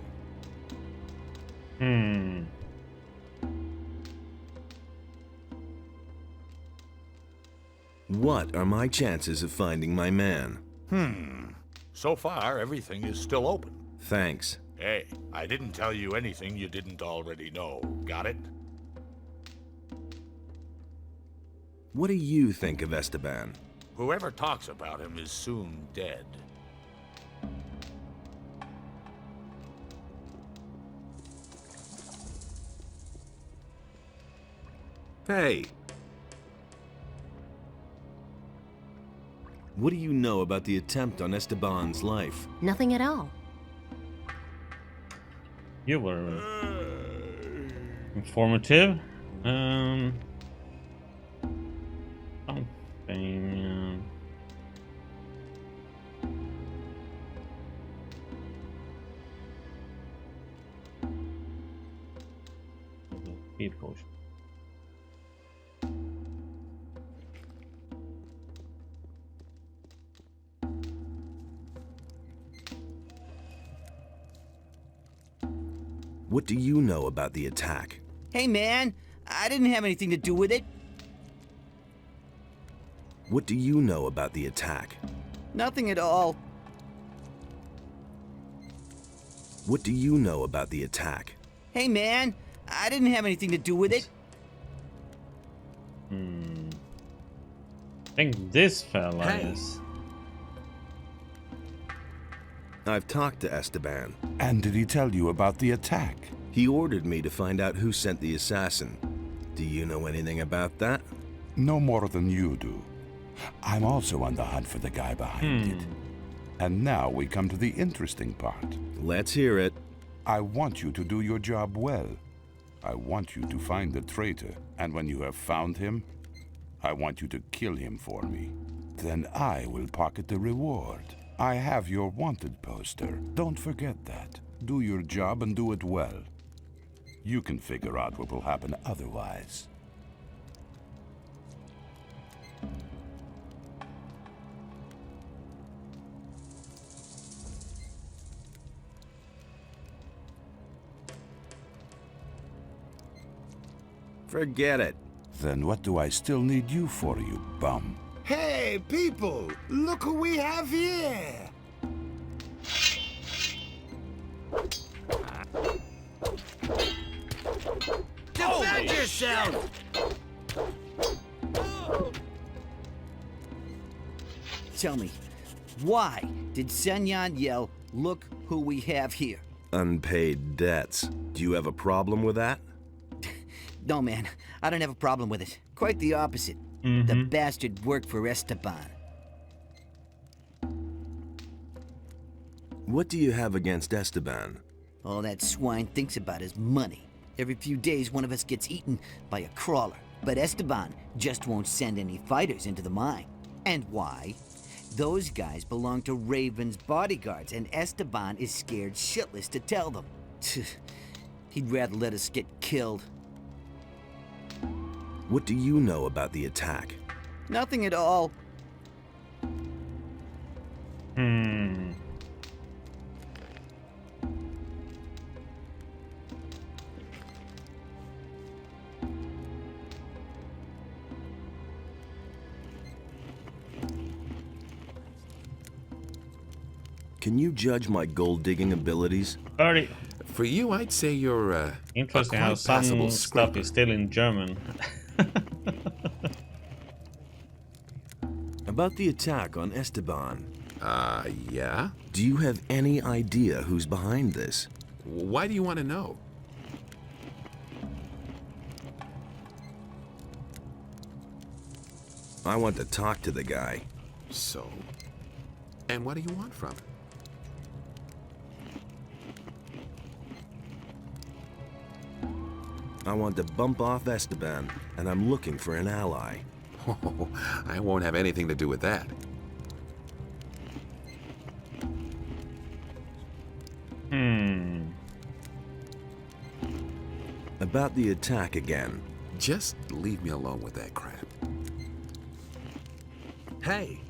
What are my chances of finding my man? So far, everything is still open. Thanks. Hey, I didn't tell you anything you didn't already know. Got it? What do you think of Esteban? Whoever talks about him is soon dead. Hey! What do you know about the attempt on Esteban's life? Nothing at all. You were informative. Something. Speed potion. What do you know about the attack? Hey, man, I didn't have anything to do with it. What do you know about the attack? Nothing at all. What do you know about the attack? Hey, man, I didn't have anything to do with it. I think this fella is. I've talked to Esteban. And did he tell you about the attack? He ordered me to find out who sent the assassin. Do you know anything about that? No more than you do. I'm also on the hunt for the guy behind it. And now we come to the interesting part. Let's hear it. I want you to do your job well. I want you to find the traitor, and when you have found him, I want you to kill him for me. Then I will pocket the reward. I have your wanted poster. Don't forget that. Do your job and do it well. You can figure out what will happen otherwise. Forget it. Then what do I still need you for, you bum? Hey, people! Look who we have here! Defend yourself! Tell me, why did Senyan yell, "Look who we have here"? Unpaid debts. Do you have a problem with that? No, man, I don't have a problem with it. Quite the opposite. The bastard worked for Esteban. What do you have against Esteban? All that swine thinks about is money. Every few days, one of us gets eaten by a crawler. But Esteban just won't send any fighters into the mine. And why? Those guys belong to Raven's bodyguards, and Esteban is scared shitless to tell them. He'd rather let us get killed. What do you know about the attack? Nothing at all. Can you judge my gold-digging abilities? Very For you, I'd say you're interesting a how quite some passable stuff scrapper. is still in German. About the attack on Esteban. Yeah? Do you have any idea who's behind this? Why do you want to know? I want to talk to the guy. So? And what do you want from him? I want to bump off Esteban, and I'm looking for an ally. Oh, I won't have anything to do with that. About the attack again. Just leave me alone with that crap. Hey!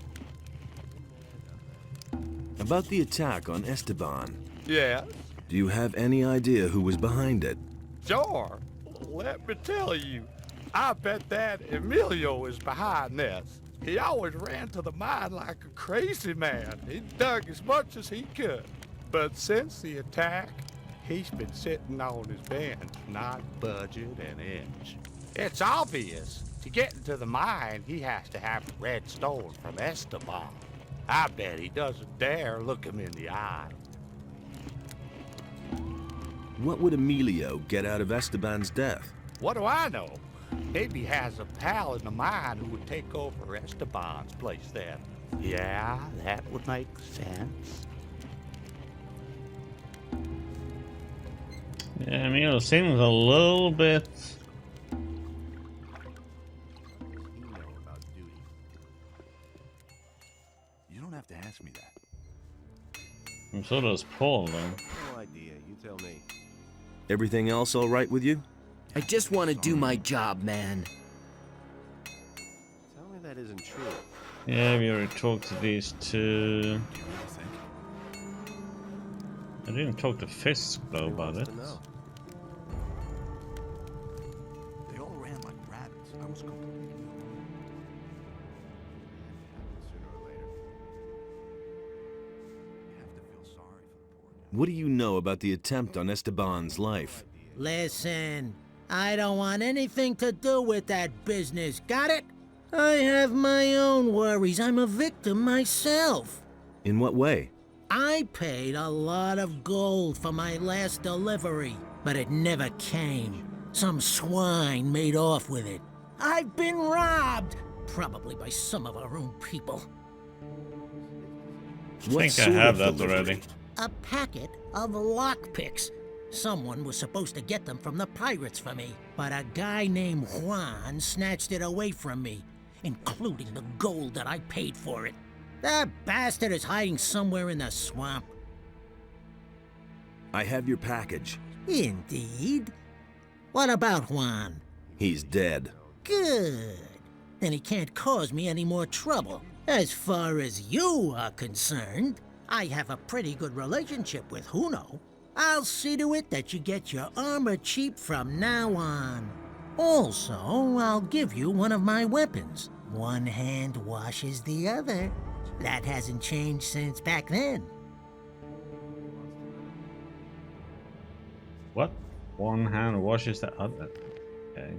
About the attack on Esteban. Yeah? Do you have any idea who was behind it? Sure. Let me tell you, I bet that Emilio is behind this. He always ran to the mine like a crazy man. He dug as much as he could. But since the attack, he's been sitting on his bench, not budging an inch. It's obvious. To get into the mine, he has to have the red stone from Esteban. I bet he doesn't dare look him in the eye. What would Emilio get out of Esteban's death? What do I know? Maybe he has a pal in the mine who would take over Esteban's place then. Yeah, that would make sense. Yeah, Emilio seems a little bit... You don't have to ask me that. And so does Paul, though. No idea. You tell me. Everything else all right with you? I just want to do my job, man. Tell me that isn't true. Yeah, we already talked to these two. Do you really think? I didn't talk to Fisk, though, about it. They all ran like rabbits. I was completely alone. Sooner or later. You have to feel sorry for the poor guy. What do you know about the attempt on Esteban's life? Listen, I don't want anything to do with that business, got it? I have my own worries. I'm a victim myself. In what way? I paid a lot of gold for my last delivery, but it never came. Some swine made off with it. I've been robbed, probably by some of our own people. I think I have that already. A packet of lockpicks. Someone was supposed to get them from the pirates for me, but a guy named Juan snatched it away from me, including the gold that I paid for it. That bastard is hiding somewhere in the swamp. I have your package. Indeed. What about Juan? He's dead. Good. Then he can't cause me any more trouble. As far as you are concerned, I have a pretty good relationship with Juno. I'll see to it that you get your armor cheap from now on. Also, I'll give you one of my weapons. One hand washes the other. That hasn't changed since back then. What? One hand washes the other. Okay.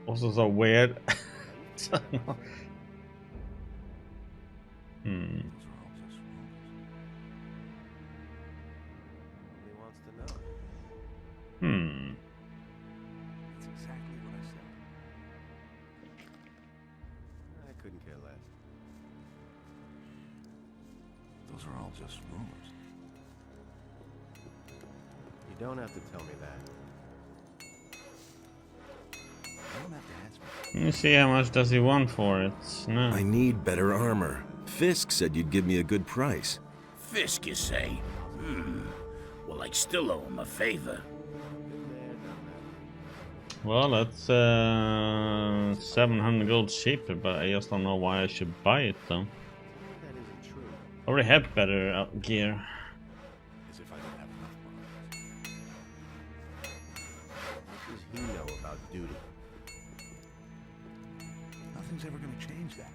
Also so weird. That's exactly what I said. I couldn't care less. Those are all just rumors. You don't have to tell me that. You don't have to ask me. Let me see how much does he want for it. No. I need better armor. Fisk said you'd give me a good price. Fisk, you say? Well, I still owe him a favor. Well, that's 700 gold cheaper, but I just don't know why I should buy it though. That isn't true. I already have better gear. As if I don't have enough money. What does he know about duty? Nothing's ever gonna change that.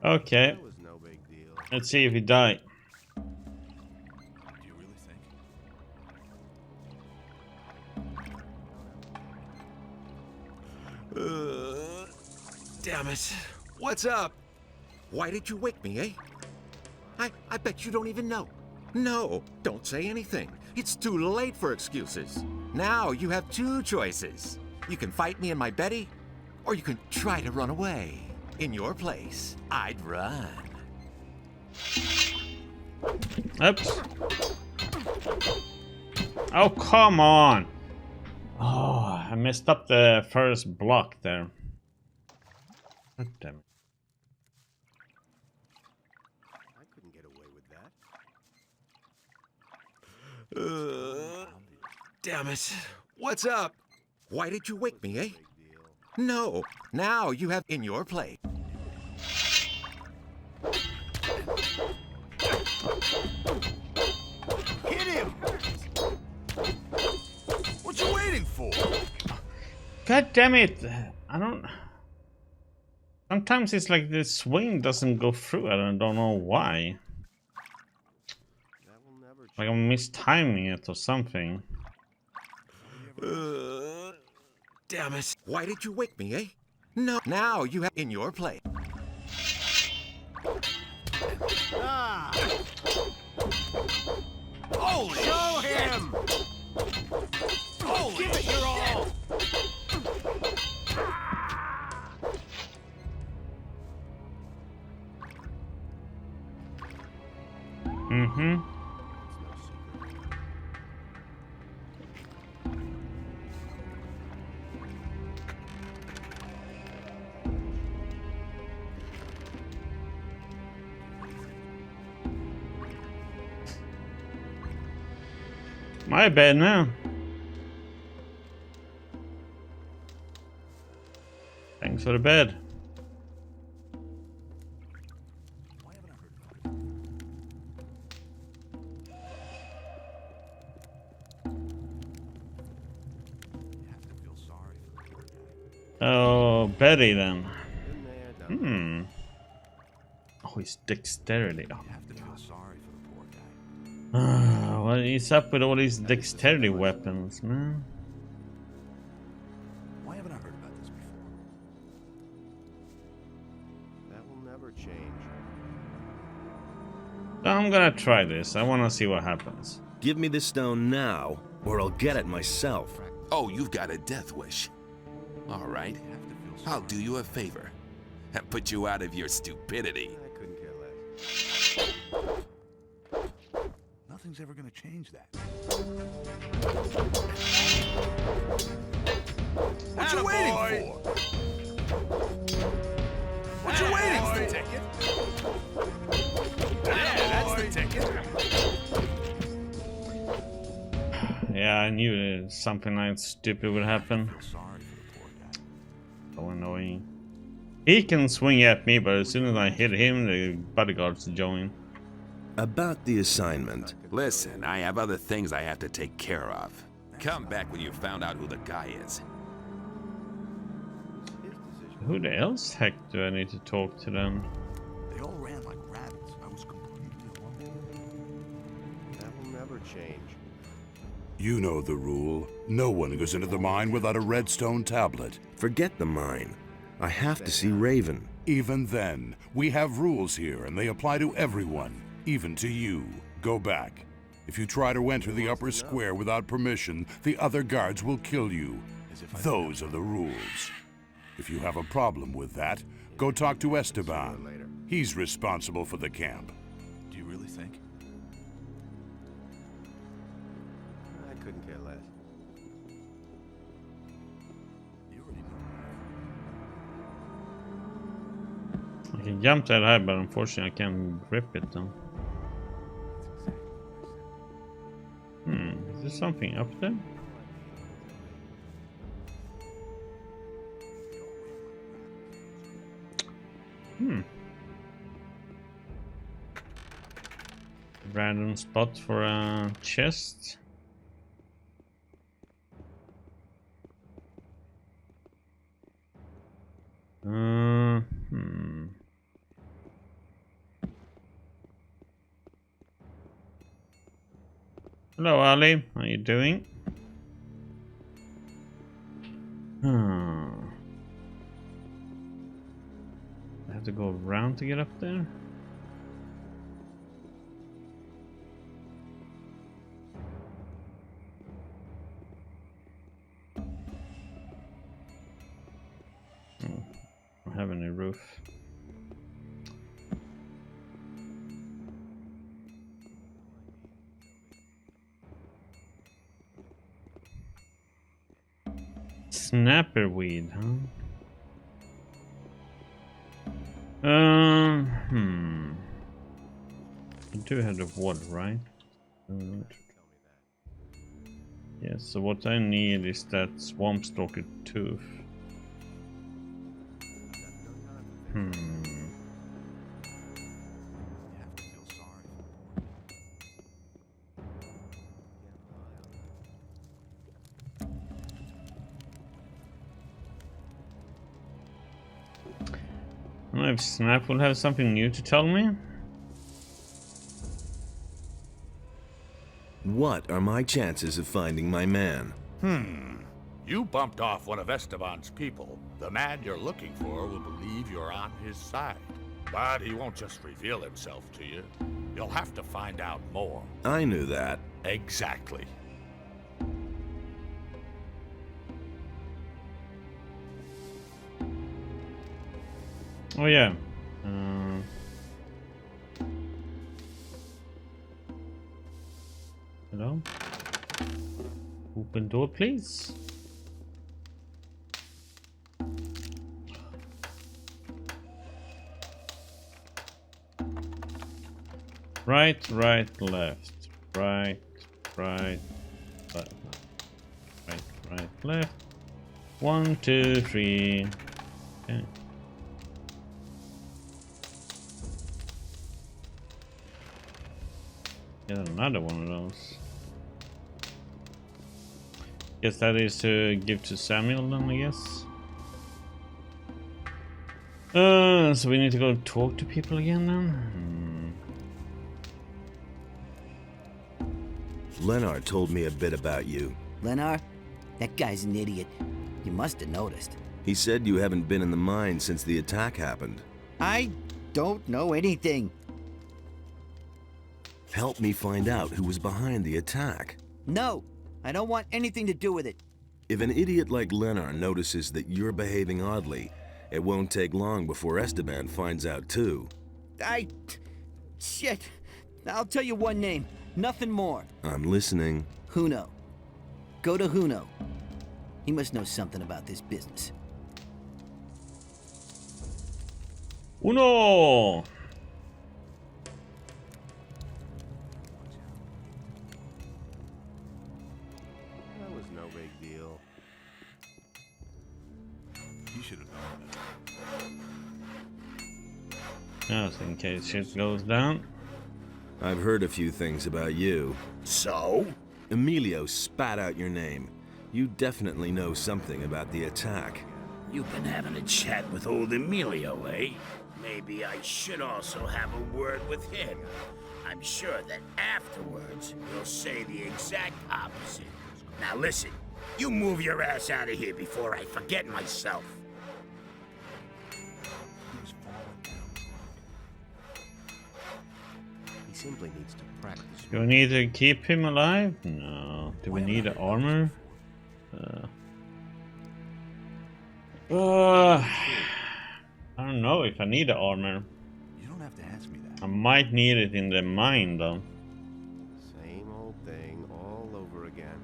Okay, That was no big deal. let's see if he die. Do you really think? Damn it. What's up? Why did you wake me, eh? I bet you don't even know. No, don't say anything. It's too late for excuses. Now you have two choices. You can fight me in my Betty, or you can try to run away. In your place, I'd run. Oops. Oh, come on. Oh, I messed up the first block there. God damn it. I couldn't get away with that. Damn it. What's up? Why did you wake me, eh? No, now you have in your plate. Hit him! What you waiting for? God damn it. I don't... Sometimes it's like the swing doesn't go through. I don't know why. Like I'm mistiming it or something. Damn it. Why did you wake me, eh? No, now you have in your plate. Ah! Holy Show him! Holy Give it your all! Mm-hmm. My bad now. Thanks for the bed. Oh, Betty then. Hmm. Oh, his dexterity. Oh. What is up with all these dexterity weapons, man? Why haven't I heard about this before? That will never change. I'm gonna try this. I wanna see what happens. Give me the stone now, or I'll get it myself. Oh, you've got a death wish. All right. I'll do you a favor and put you out of your stupidity. I couldn't care less. Nothing's ever gonna change that. What you waiting for? What you waiting for? Ticket. Yeah, that's the ticket. Yeah, I knew that something like stupid would happen. So annoying. He can swing at me, but as soon as I hit him, the bodyguards join. About the assignment. Listen, I have other things I have to take care of. Come back when you found out who the guy is. Who the else heck do I need to talk to then? They all ran like rabbits. I was completely alone. That will never change. You know the rule. No one goes into the mine without a redstone tablet. Forget the mine. I have to see Raven. Even then, we have rules here, and they apply to everyone, even to you. Go back. If you try to enter the upper square without permission, the other guards will kill you. Those are the rules. If you have a problem with that, go talk to Esteban. He's responsible for the camp. Do you really think? I couldn't care less. You already know. I can jump that high, but unfortunately I can't grip it though. Is there something up there? Random spot for a chest. Hello, Ali. How you doing? to go around to get up there? Oh, I don't have any roof. Snapperweed, huh? I do have the wood, right? Yeah, so what I need is that swamp stalker tooth. I don't know if Snap will have something new to tell me. What are my chances of finding my man? You bumped off one of Esteban's people. The man you're looking for will believe you're on his side. But he won't just reveal himself to you. You'll have to find out more. I knew that. Exactly. Oh yeah. Hello? Open door, please. Right, left. Right, left. Right, left. 1, 2, 3. Okay. Get another one of those. Guess that is to give to Samuel then, I guess. So we need to go talk to people again then? Lenar told me a bit about you. Lenar? That guy's an idiot. You must have noticed. He said you haven't been in the mine since the attack happened. I don't know anything. Help me find out who was behind the attack. No, I don't want anything to do with it. If an idiot like Lenar notices that you're behaving oddly, it won't take long before Esteban finds out too. Shit. I'll tell you one name, nothing more. I'm listening. Huno. Go to Huno. He must know something about this business. Uno! That was no big deal. You should have known that. Just in case shit goes down. I've heard a few things about you. So? Emilio spat out your name. You definitely know something about the attack. You've been having a chat with old Emilio, eh? Maybe I should also have a word with him. I'm sure that afterwards, he'll say the exact opposite. Now listen, you move your ass out of here before I forget myself. He was falling down. He simply needs to practice. Do we need to keep him alive? No. Do we need armor? I don't know if I need the armor. You don't have to ask me that. I might need it in the mine though. Same old thing all over again.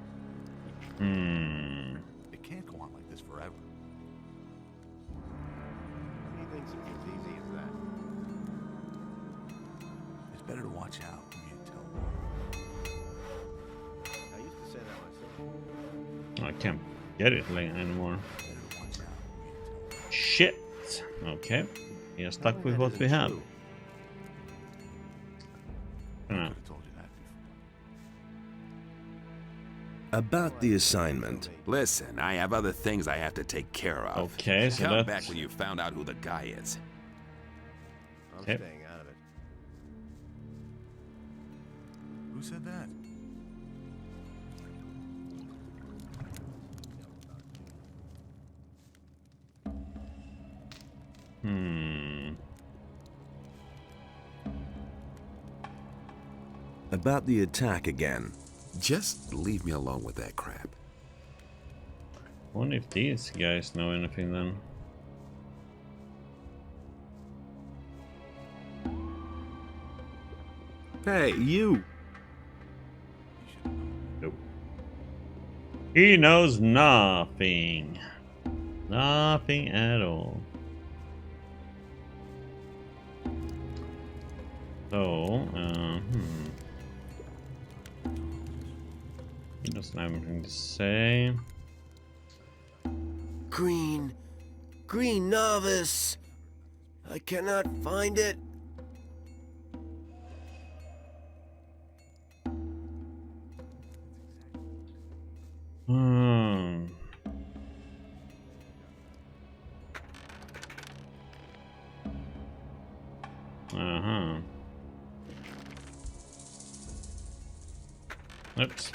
It can't go on like this forever. He thinks it's as easy as that. It's better to watch out when you tell me. I used to say that myself. I can't get it anymore. Better to watch out when you tell me. Shit. Okay. We are stuck with what we have. I No. could have told you that before. About the assignment. Listen, I have other things I have to take care of. Okay, so Come that's... back when you found out who the guy is. I'm Okay. staying out of it. Who said that? About the attack again. Just leave me alone with that crap. I wonder if these guys know anything then. Hey, you! Nope. He knows nothing. Nothing at all. So, he doesn't have anything to say. Green novice. I cannot find it. Oops.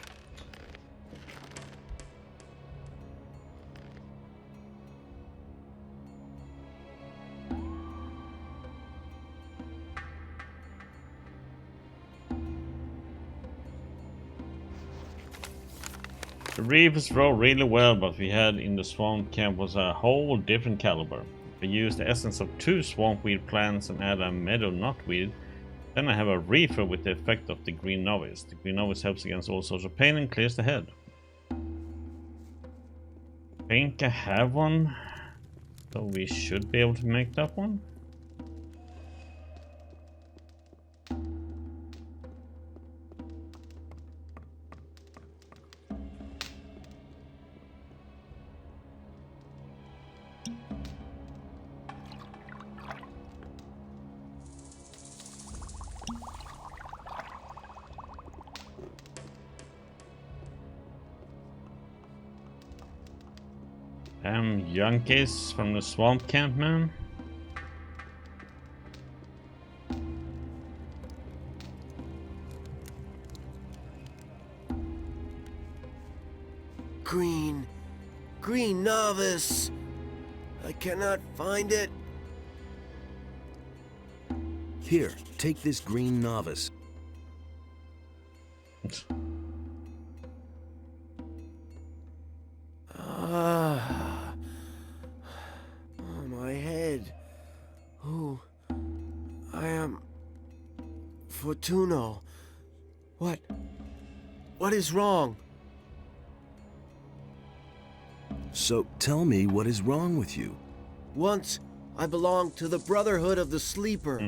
The reefers roll really well, but we had in the swamp camp was a whole different caliber. We used the essence of 2 swampweed plants and add a meadow knotweed. Then I have a reefer with the effect of the green novice. The green novice helps against all sorts of pain and clears the head. I think I have one, so we should be able to make that one. Junkies from the swamp camp, man. Green novice. I cannot find it. Here, take this green novice. My head. Who? I am Fortuno. What is wrong? So tell me what is wrong with you. Once I belonged to the Brotherhood of the Sleeper.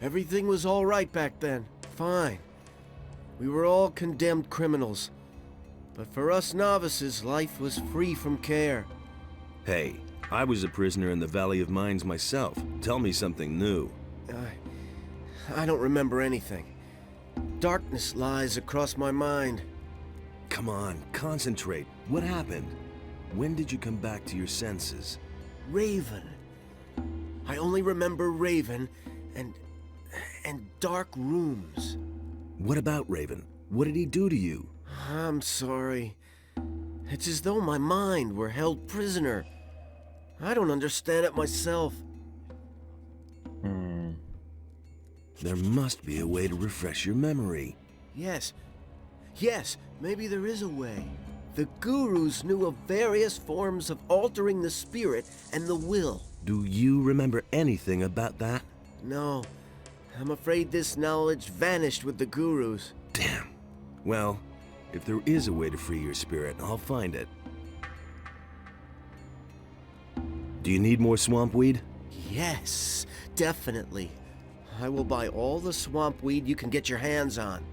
Everything was all right back then. Fine. We were all condemned criminals. But for us novices, life was free from care. Hey, I was a prisoner in the Valley of Mines myself. Tell me something new. I don't remember anything. Darkness lies across my mind. Come on, concentrate. What happened? When did you come back to your senses? Raven. I only remember Raven and dark rooms. What about Raven? What did he do to you? I'm sorry. It's as though my mind were held prisoner. I don't understand it myself. There must be a way to refresh your memory. Yes, maybe there is a way. The gurus knew of various forms of altering the spirit and the will. Do you remember anything about that? No, I'm afraid this knowledge vanished with the gurus. Damn. Well, if there is a way to free your spirit, I'll find it. Do you need more swamp weed? Yes, definitely. I will buy all the swamp weed you can get your hands on.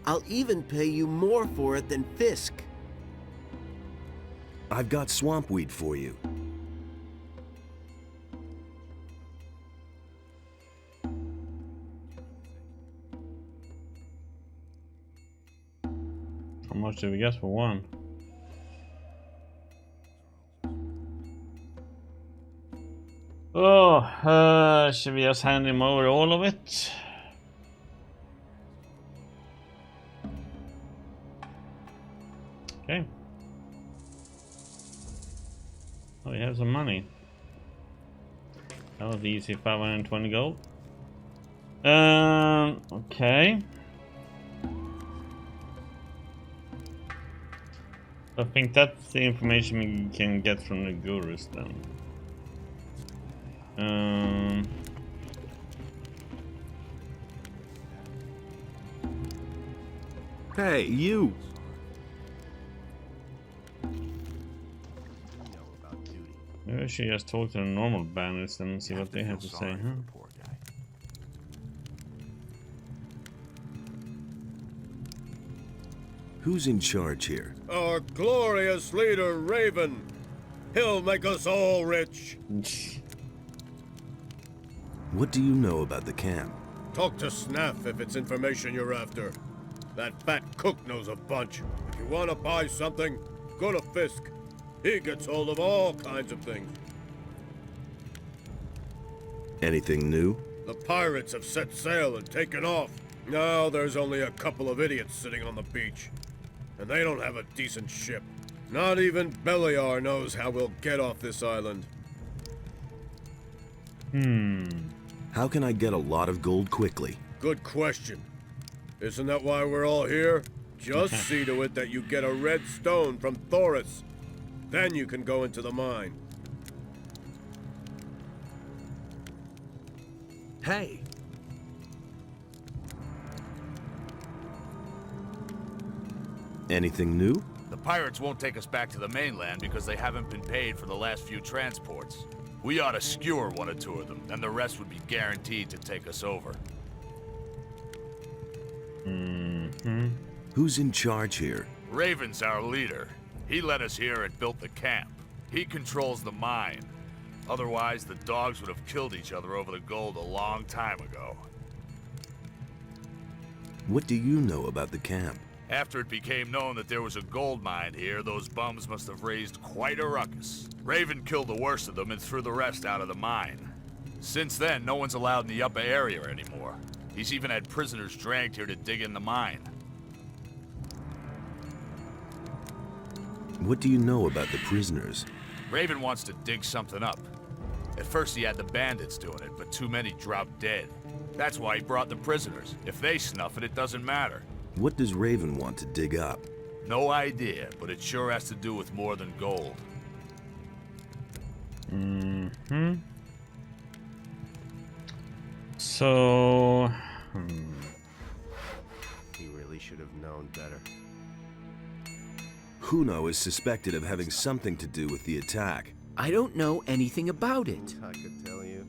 I'll even pay you more for it than Fisk. I've got swamp weed for you. How much did we get for one? Oh, should we just hand him over all of it? Okay. Oh, we have some money. That was easy, 520 gold. Okay. I think that's the information we can get from the gurus then. Hey, you! Maybe I should just talk to the normal bandits and see what they have to say, huh? Who's in charge here? Our glorious leader, Raven. He'll make us all rich. What do you know about the camp? Talk to Snaff if it's information you're after. That fat cook knows a bunch. If you want to buy something, go to Fisk. He gets hold of all kinds of things. Anything new? The pirates have set sail and taken off. Now there's only a couple of idiots sitting on the beach. And they don't have a decent ship. Not even Beliar knows how we'll get off this island. How can I get a lot of gold quickly? Good question. Isn't that why we're all here? Just see to it that you get a red stone from Thoris. Then you can go into the mine. Hey! Anything new? The pirates won't take us back to the mainland because they haven't been paid for the last few transports. We ought to skewer one or two of them, and the rest would be guaranteed to take us over. Who's in charge here? Raven's our leader. He led us here and built the camp. He controls the mine. Otherwise, the dogs would have killed each other over the gold a long time ago. What do you know about the camp? After it became known that there was a gold mine here, those bums must have raised quite a ruckus. Raven killed the worst of them and threw the rest out of the mine. Since then, no one's allowed in the upper area anymore. He's even had prisoners dragged here to dig in the mine. What do you know about the prisoners? Raven wants to dig something up. At first he had the bandits doing it, but too many dropped dead. That's why he brought the prisoners. If they snuff it, it doesn't matter. What does Raven want to dig up? No idea, but it sure has to do with more than gold. So... He really should have known better. Huno is suspected of having something to do with the attack. I don't know anything about it. I could tell you.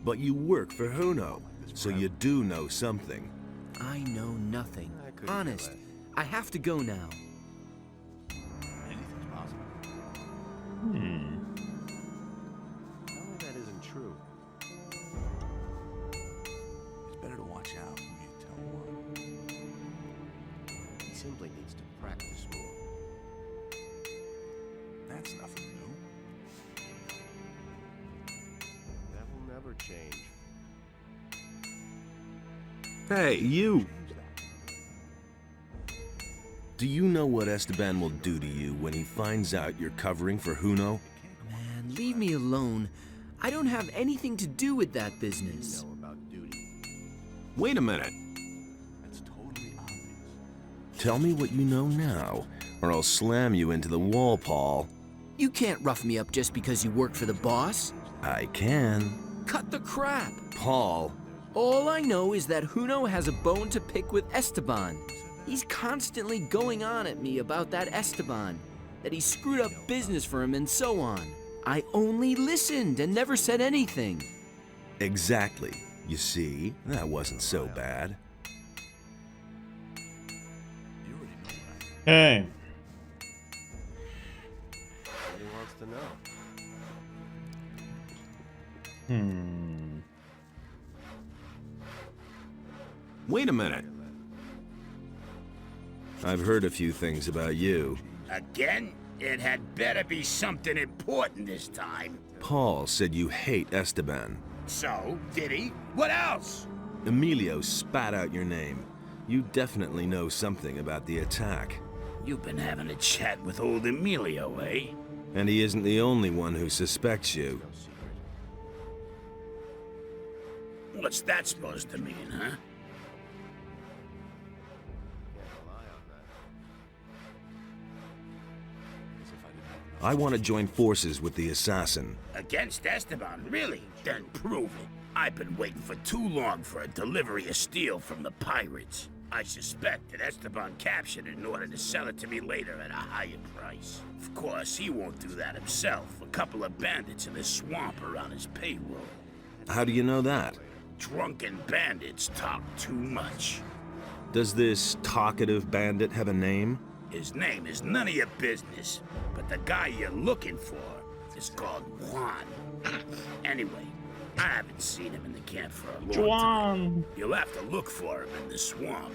But you work for Huno, so you do know something. I know nothing. Honest, I have to go now. Anything's possible. Tell me that isn't true. It's better to watch out when you tell one. He simply needs to practice more. That's nothing new. That will never change. Hey, you! Do you know what Esteban will do to you when he finds out you're covering for Huno? Man, leave me alone. I don't have anything to do with that business. You know about duty. Wait a minute. That's totally obvious. Tell me what you know now, or I'll slam you into the wall, Paul. You can't rough me up just because you work for the boss. I can. Cut the crap. Paul. All I know is that Huno has a bone to pick with Esteban. He's constantly going on at me about that Esteban, that he screwed up business for him and so on. I only listened and never said anything. Exactly. You see, that wasn't so bad. You already know what I think. Hey. He wants to know. Wait a minute. I've heard a few things about you. Again? It had better be something important this time. Paul said you hate Esteban. So, did he? What else? Emilio spat out your name. You definitely know something about the attack. You've been having a chat with old Emilio, eh? And he isn't the only one who suspects you. No secret. What's that supposed to mean, huh? Can't rely on I want to join forces with the assassin. Against Esteban, really? Then prove it. I've been waiting for too long for a delivery of steel from the pirates. I suspect that Esteban captured it in order to sell it to me later at a higher price. Of course, he won't do that himself. A couple of bandits in the swamp are on his payroll. How do you know that? Drunken bandits talk too much. Does this talkative bandit have a name? His name is none of your business, but the guy you're looking for is called Juan. Anyway, I haven't seen him in the camp for a long time. You'll have to look for him in the swamp.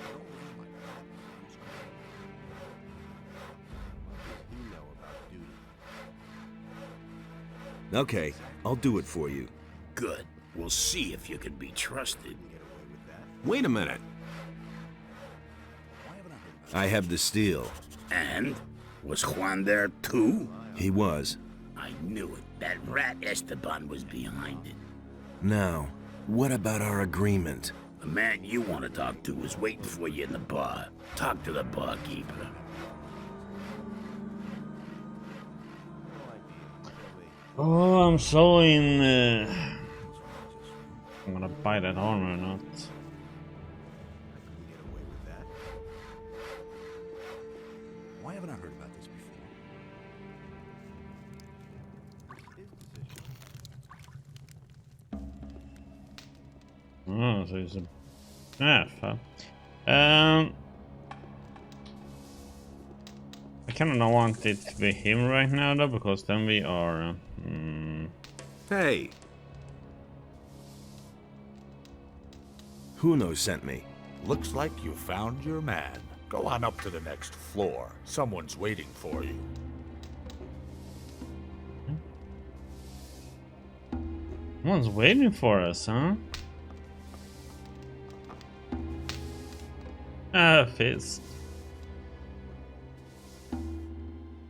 Okay, I'll do it for you. Good. We'll see if you can be trusted. Wait a minute. I have the steel. And? Was Juan there too? He was. I knew it. That rat Esteban was behind it. Now, what about our agreement? The man you want to talk to is waiting for you in the bar. Talk to the barkeeper. Oh, I'm so in... I'm gonna buy that armor or not. Why haven't I heard about this before? Oh, so it's a... Ah, fuck. I kind of don't want it to be him right now though, because then we are... Hey! Huno sent me. Looks like you found your man. Go on up to the next floor. Someone's waiting for you. Someone's waiting for us, huh? Ah, Fizz.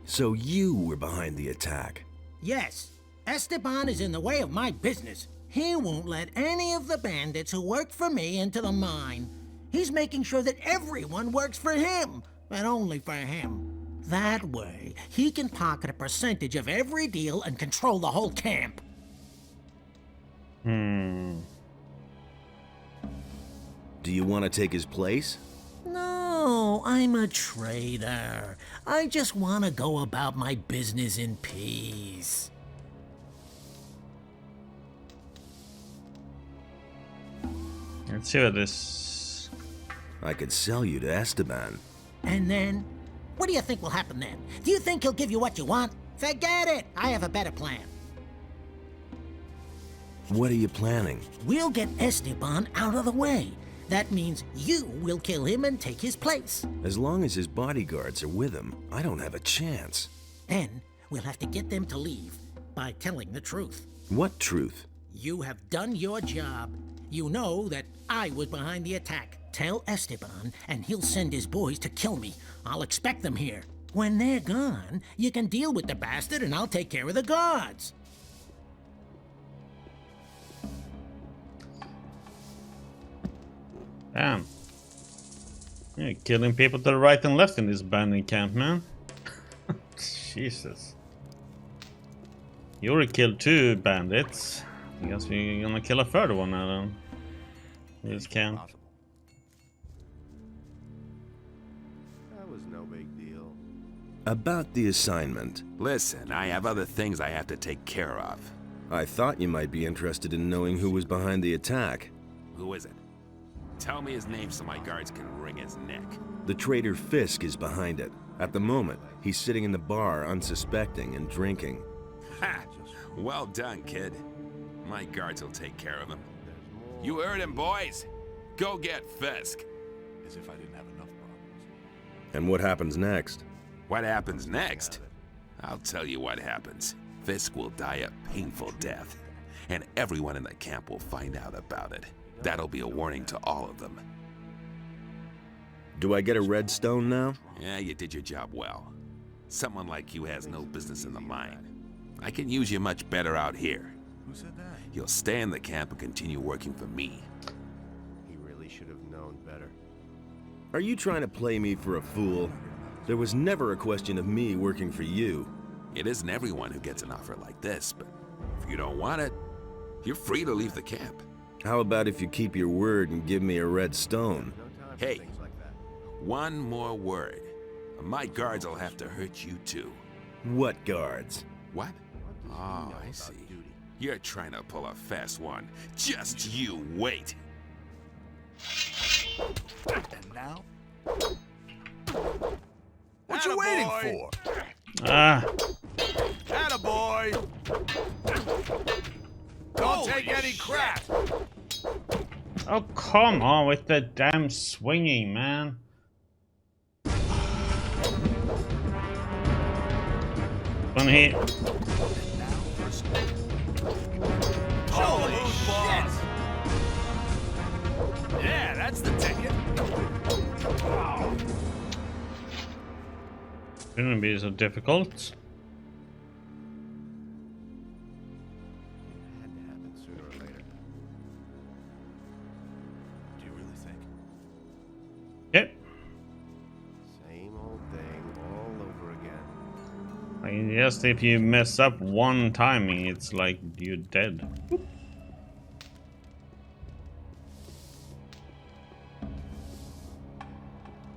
So you were behind the attack? Yes. Esteban is in the way of my business. He won't let any of the bandits who work for me into the mine. He's making sure that everyone works for him, and only for him. That way, he can pocket a percentage of every deal and control the whole camp. Do you want to take his place? No, I'm a trader. I just want to go about my business in peace. Let's see what this... I could sell you to Esteban. And then? What do you think will happen then? Do you think he'll give you what you want? Forget it! I have a better plan. What are you planning? We'll get Esteban out of the way. That means you will kill him and take his place. As long as his bodyguards are with him, I don't have a chance. Then we'll have to get them to leave by telling the truth. What truth? You have done your job. You know that I was behind the attack. Tell Esteban, and he'll send his boys to kill me. I'll expect them here. When they're gone, you can deal with the bastard, and I'll take care of the guards. Damn. You're killing people to the right and left in this bandit camp, man. Jesus. You already killed 2 bandits. I guess we're gonna kill a third one now then. This camp. That was no big deal. About the assignment. Listen, I have other things I have to take care of. I thought you might be interested in knowing who was behind the attack. Who is it? Tell me his name so my guards can wring his neck. The traitor Fisk is behind it. At the moment, he's sitting in the bar unsuspecting and drinking. Ha! Well done, kid. My guards will take care of him. You heard him, boys. Go get Fisk. As if I didn't have enough problems. And what happens next? What happens next? I'll tell you what happens. Fisk will die a painful death, and everyone in the camp will find out about it. That'll be a warning to all of them. Do I get a red stone now? Yeah, you did your job well. Someone like you has no business in the mine. I can use you much better out here. Who said that? You'll stay in the camp and continue working for me. He really should have known better. Are you trying to play me for a fool? There was never a question of me working for you. It isn't everyone who gets an offer like this, but if you don't want it, you're free to leave the camp. How about if you keep your word and give me a red stone? Hey, one more word. My guards will have to hurt you too. What guards? What? Oh, I see. You're trying to pull a fast one. Just you wait. And now? What you waiting for? Ah. Attaboy! Don't take any crap! Oh, come on with the damn swinging, man. One hit. Holy shit! Yeah, that's the ticket. Shouldn't be so difficult. Had to happen sooner or later. Do you really think? Yep. Same old thing all over again. I mean, just if you mess up one timing, it's like you're dead.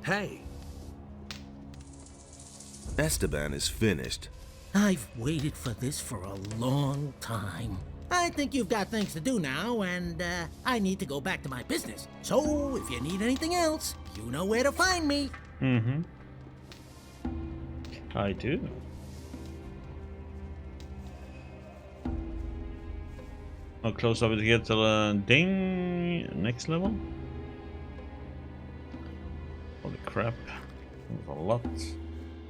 Hey. Esteban is finished. I've waited for this for a long time. I think you've got things to do now, and I need to go back to my business. So, if you need anything else, you know where to find me. Mm-hmm. I do. How close are we to get to the ding next level? Holy crap. That's a lot.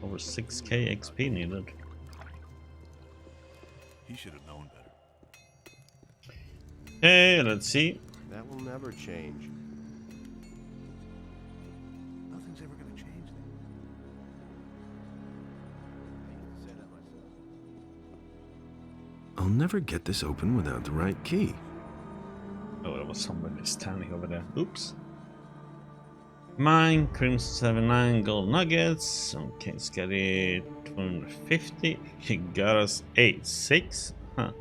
Over 6k XP needed. He should have known better. Hey, let's see. That will never change. Nothing's ever gonna change then. I'll never get this open without the right key. Oh, there was somebody standing over there. Oops. Mine, Crimson 79 gold nuggets. Okay, it's got it 250. He got us 6. Huh.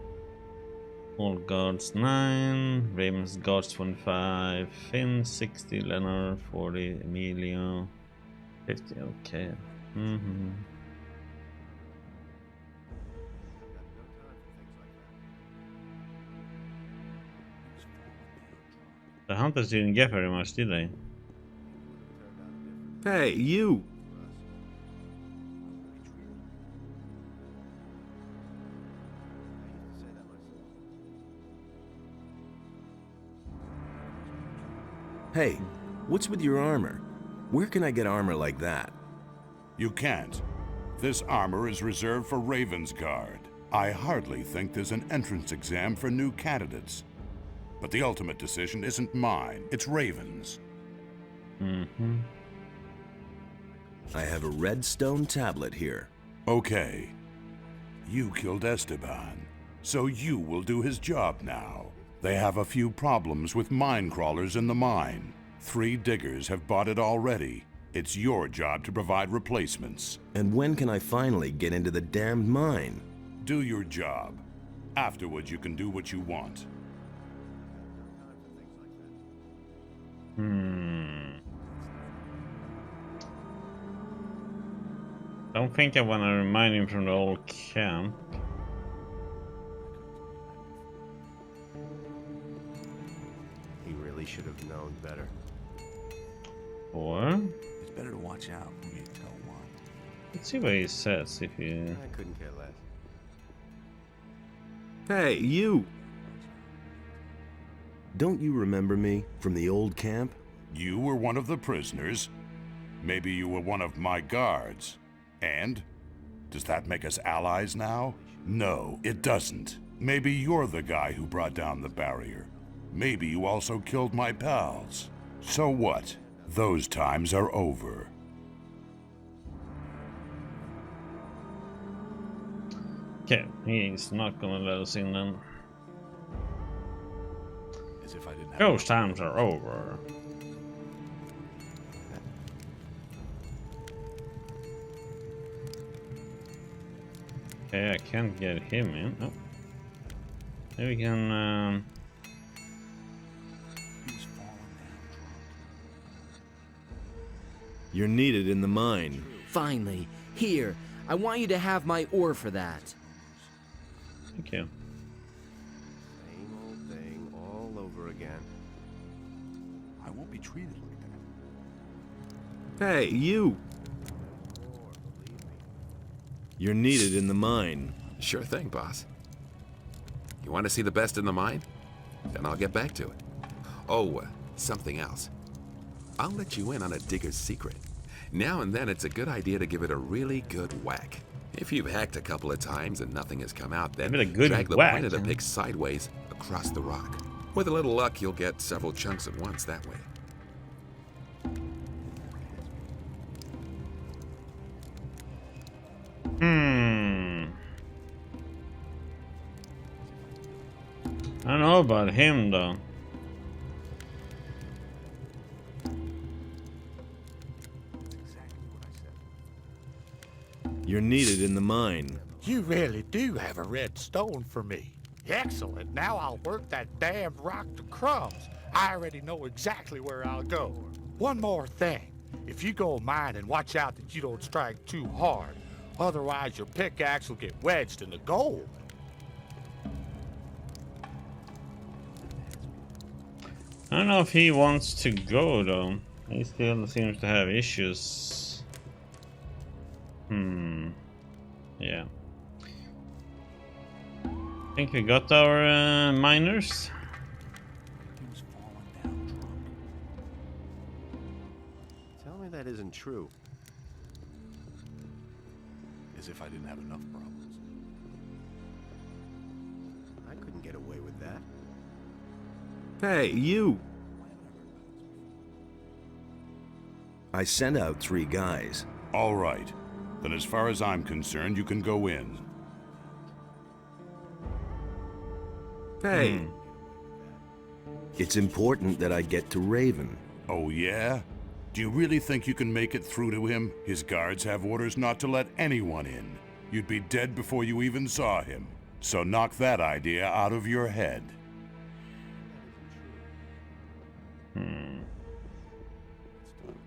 All guards 9. Raven's guards 25. Finn 60. Leonard 40. Emilio 50. Okay. Mm-hmm. The hunters didn't get very much, did they? Hey, you! Hey, what's with your armor? Where can I get armor like that? You can't. This armor is reserved for Raven's Guard. I hardly think there's an entrance exam for new candidates. But the ultimate decision isn't mine, it's Raven's. Mm-hmm. I have a red stone tablet here. Okay. You killed Esteban, so you will do his job now. They have a few problems with mine crawlers in the mine. 3 diggers have bought it already. It's your job to provide replacements. And when can I finally get into the damned mine? Do your job. Afterwards, you can do what you want. Don't think I want to remind him from the old camp. He really should have known better. Or It's better to watch out when you tell one. let's see what he says if you. I couldn't care less. Hey, you! Don't you remember me from the old camp? You were one of the prisoners. Maybe you were one of my guards. And? Does that make us allies now? No, it doesn't. Maybe you're the guy who brought down the barrier. Maybe you also killed my pals. So what? Those times are over. Okay, he's not gonna let us in then. As if I didn't have Those times are over. Okay, I can't get him in. Oh. Maybe we can... You're needed in the mine. Finally. Here, I want you to have my ore for that. Thank you. Same old thing all over again. I won't be treated like that. Hey, you! You're needed in the mine. Sure thing, boss. You want to see the best in the mine? Then I'll get back to it. Oh, something else. I'll let you in on a digger's secret. Now and then it's a good idea to give it a really good whack. If you've hacked a couple of times and nothing has come out, then drag the point of the pick sideways across the rock. With a little luck, you'll get several chunks at once that way. I don't know about him though. You're needed in the mine. You really do have a red stone for me. Excellent. Now I'll work that damned rock to crumbs. I already know exactly where I'll go. One more thing. If you go mining, watch out that you don't strike too hard. Otherwise, your pickaxe will get wedged in the gold. I don't know if he wants to go though. He still seems to have issues. Yeah. I think we got our miners. Tell me that isn't true. As if I didn't have enough problems. I couldn't get away with that. Hey, you! I sent out 3 guys. All right. Then as far as I'm concerned, you can go in. Hey! It's important that I get to Raven. Oh, yeah? Do you really think you can make it through to him? His guards have orders not to let anyone in. You'd be dead before you even saw him. So knock that idea out of your head.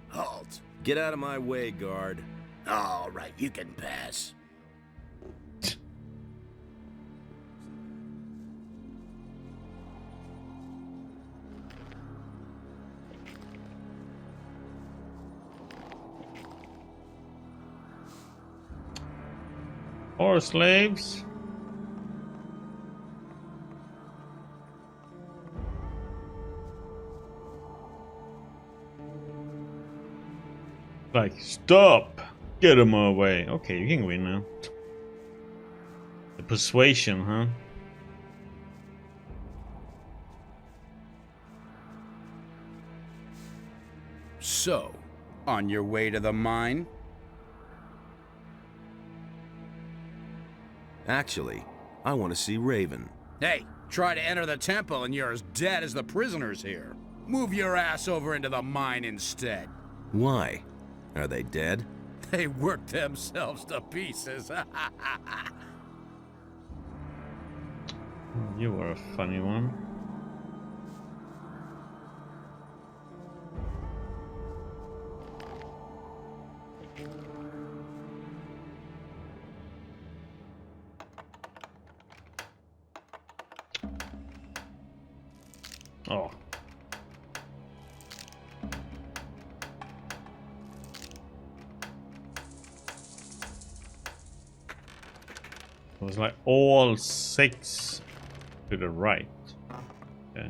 Halt. Get out of my way, guard. All right, you can pass. Or slaves. Like, stop! Get him away. Okay, you can win now. The persuasion, huh? So, on your way to the mine? Actually, I want to see Raven. Hey, try to enter the temple and you're as dead as the prisoners here. Move your ass over into the mine instead. Why? Are they dead? They worked themselves to pieces. You were a funny one. Oh. It was like all 6 to the right. Okay.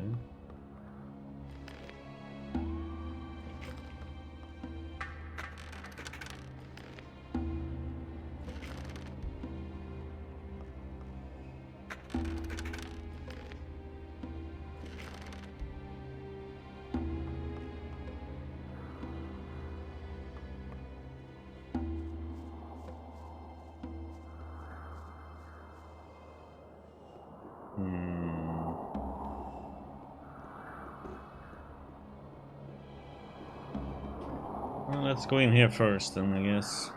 Well, let's go in here first, then I guess.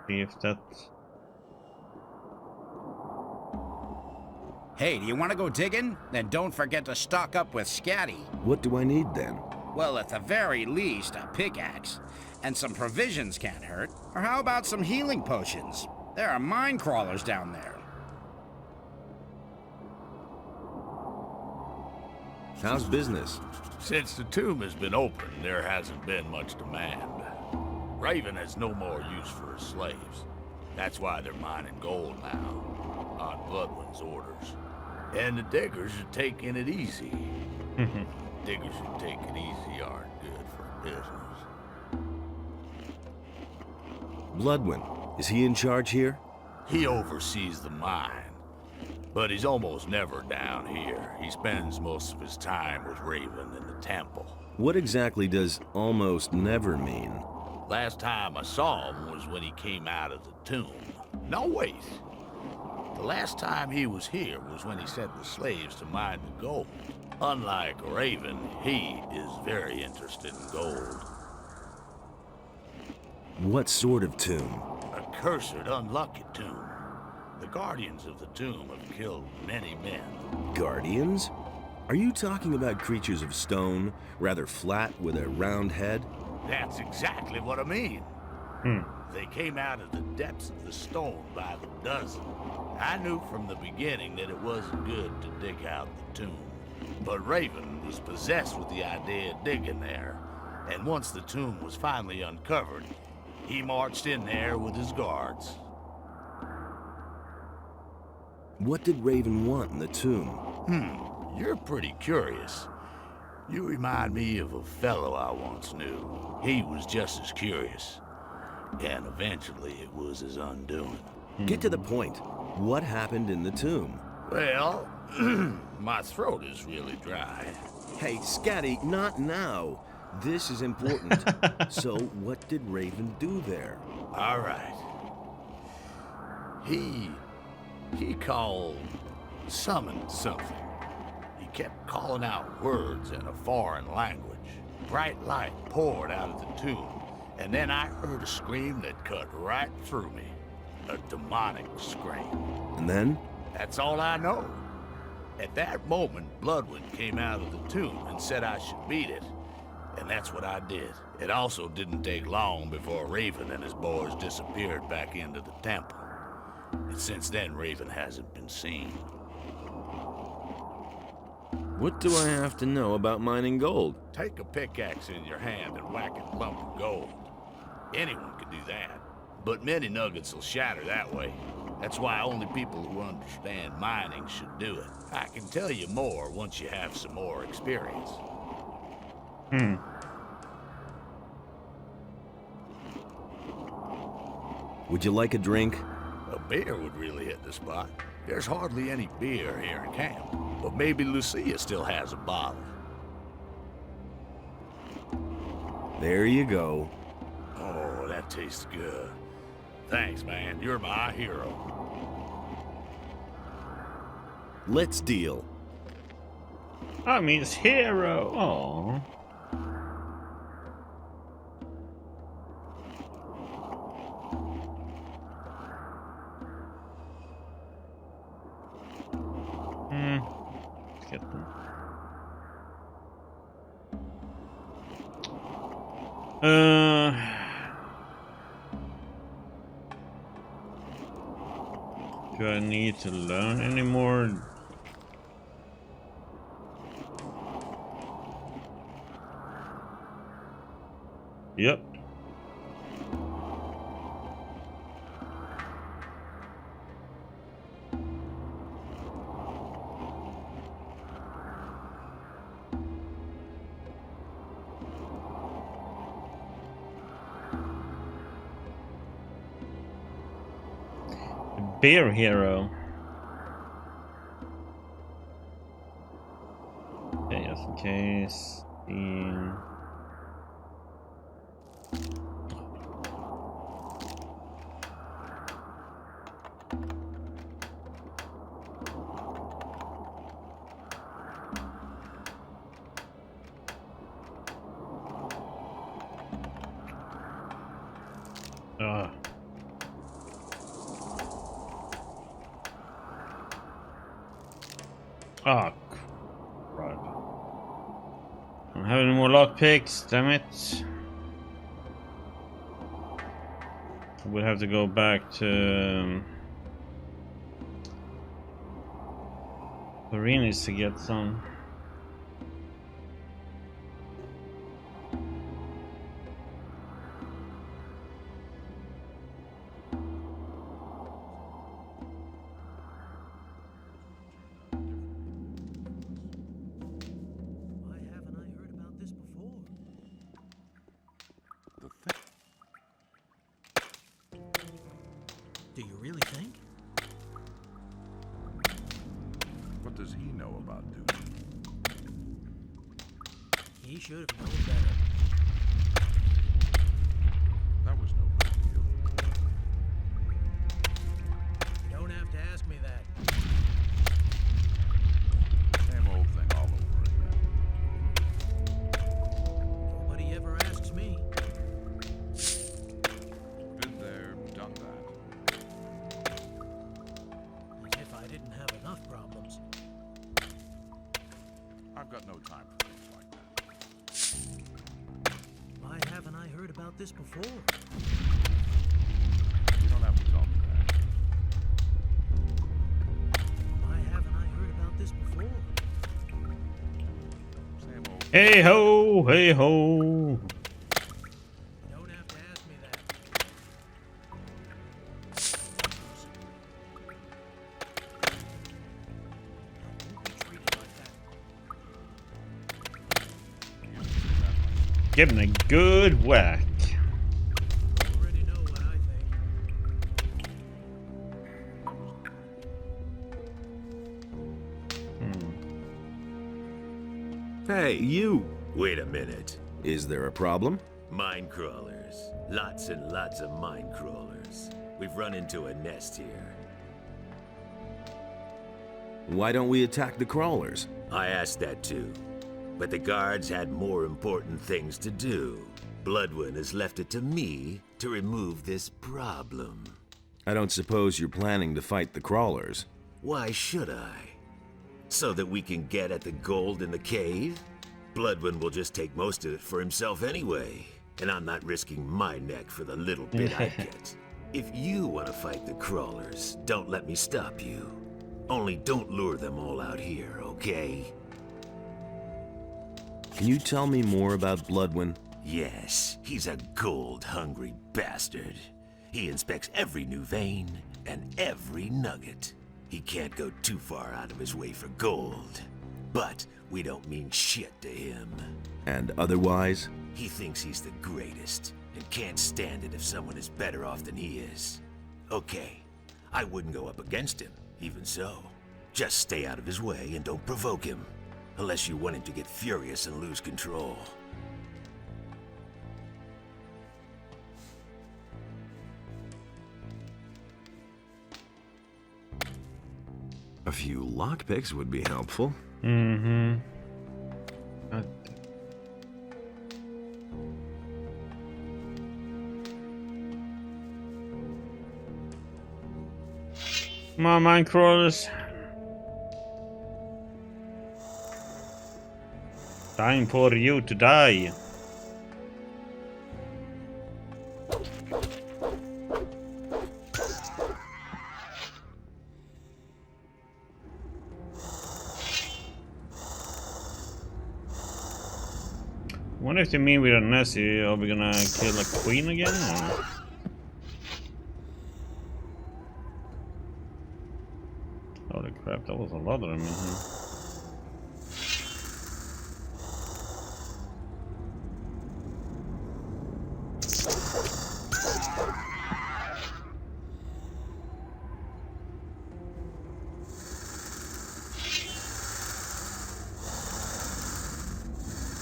See if that. Hey, do you want to go digging? Then don't forget to stock up with Scatty. What do I need then? Well, at the very least, a pickaxe. And some provisions can't hurt. Or how about some healing potions? There are mine crawlers down there. How's business? Since the tomb has been open, there hasn't been much demand. Raven has no more use for his slaves. That's why they're mining gold now, on Bloodwyn's orders. And the diggers are taking it easy. Diggers who take it easy aren't good for business. Bloodwyn, is he in charge here? He oversees the mine, but he's almost never down here. He spends most of his time with Raven in the temple. What exactly does almost never mean? Last time I saw him was when he came out of the tomb. No, wait. The last time he was here was when he sent the slaves to mine the gold. Unlike Raven, he is very interested in gold. What sort of tomb? A cursed, unlucky tomb. The guardians of the tomb have killed many men. Guardians? Are you talking about creatures of stone, rather flat with a round head? That's exactly what I mean. They came out of the depths of the stone by the dozen. I knew from the beginning that it wasn't good to dig out the tomb. But Raven was possessed with the idea of digging there. And once the tomb was finally uncovered, he marched in there with his guards. What did Raven want in the tomb? You're pretty curious. You remind me of a fellow I once knew. He was just as curious. And eventually it was his undoing. Get to the point. What happened in the tomb? Well, my throat is really dry. Hey, Scatty, not now. This is important. So, what did Raven do there? All right. He summoned something. He kept calling out words in a foreign language. Bright light poured out of the tomb, and then I heard a scream that cut right through me. A demonic scream. And then? That's all I know. At that moment, Bloodwyn came out of the tomb and said I should beat it. And that's what I did. It also didn't take long before Raven and his boys disappeared back into the temple. And since then, Raven hasn't been seen. What do I have to know about mining gold? Take a pickaxe in your hand and whack a lump of gold. Anyone could do that. But many nuggets will shatter that way. That's why only people who understand mining should do it. I can tell you more once you have some more experience. Would you like a drink? A beer would really hit the spot. There's hardly any beer here in camp, but maybe Lucia still has a bottle. There you go. Oh, that tastes good. Thanks, man. You're my hero. Let's deal. I mean, it's hero. Oh. Let's get them. Do I need to learn any more? Yep. Beer hero. Okay, just in case. Oh, crap. I don't have any more lockpicks, damn it. We'll have to go back to Marinis to get some. Do you really think? What does he know about duty? He should have known better. That was no big deal. You don't have to ask me that. Same old thing all over again. Nobody ever asks me. Been there, done that. As if I didn't have enough problems. I've got no time for things like that. Why haven't I heard about this before? You don't have to tell me that. Why haven't I heard about this before? Same old. Hey ho, hey ho. You don't have to ask me that. I won't be treated like that. Give him a good whack. You already know what I think. Hey, you! Wait a minute. Is there a problem? Mine crawlers. Lots and lots of mine crawlers. We've run into a nest here. Why don't we attack the crawlers? I asked that too. But the guards had more important things to do. Bloodwyn has left it to me to remove this problem. I don't suppose you're planning to fight the crawlers. Why should I? So that we can get at the gold in the cave? Bloodwyn will just take most of it for himself anyway. And I'm not risking my neck for the little bit I get. If you want to fight the crawlers, don't let me stop you. Only don't lure them all out here, okay? Can you tell me more about Bloodwyn? Yes, he's a gold-hungry bastard. He inspects every new vein and every nugget. He can't go too far out of his way for gold. But we don't mean shit to him. And otherwise? He thinks he's the greatest and can't stand it if someone is better off than he is. Okay, I wouldn't go up against him, even so. Just stay out of his way and don't provoke him. Unless you want him to get furious and lose control. A few lockpicks would be helpful. Mm-hmm. Come on, mine crawlers. Time for you to die. Wonder if they mean with a Nessie, are we gonna kill a queen again? Or? Holy crap, that was a lot of them in here.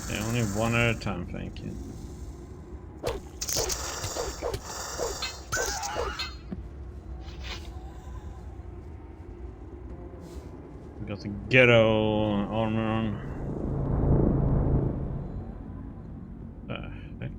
Yeah, only one at a time, thank you. We got the ghetto armor on. Heck.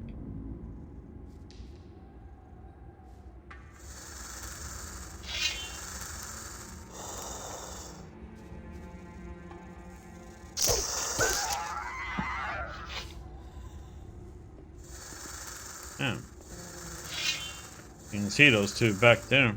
You can see those two back there.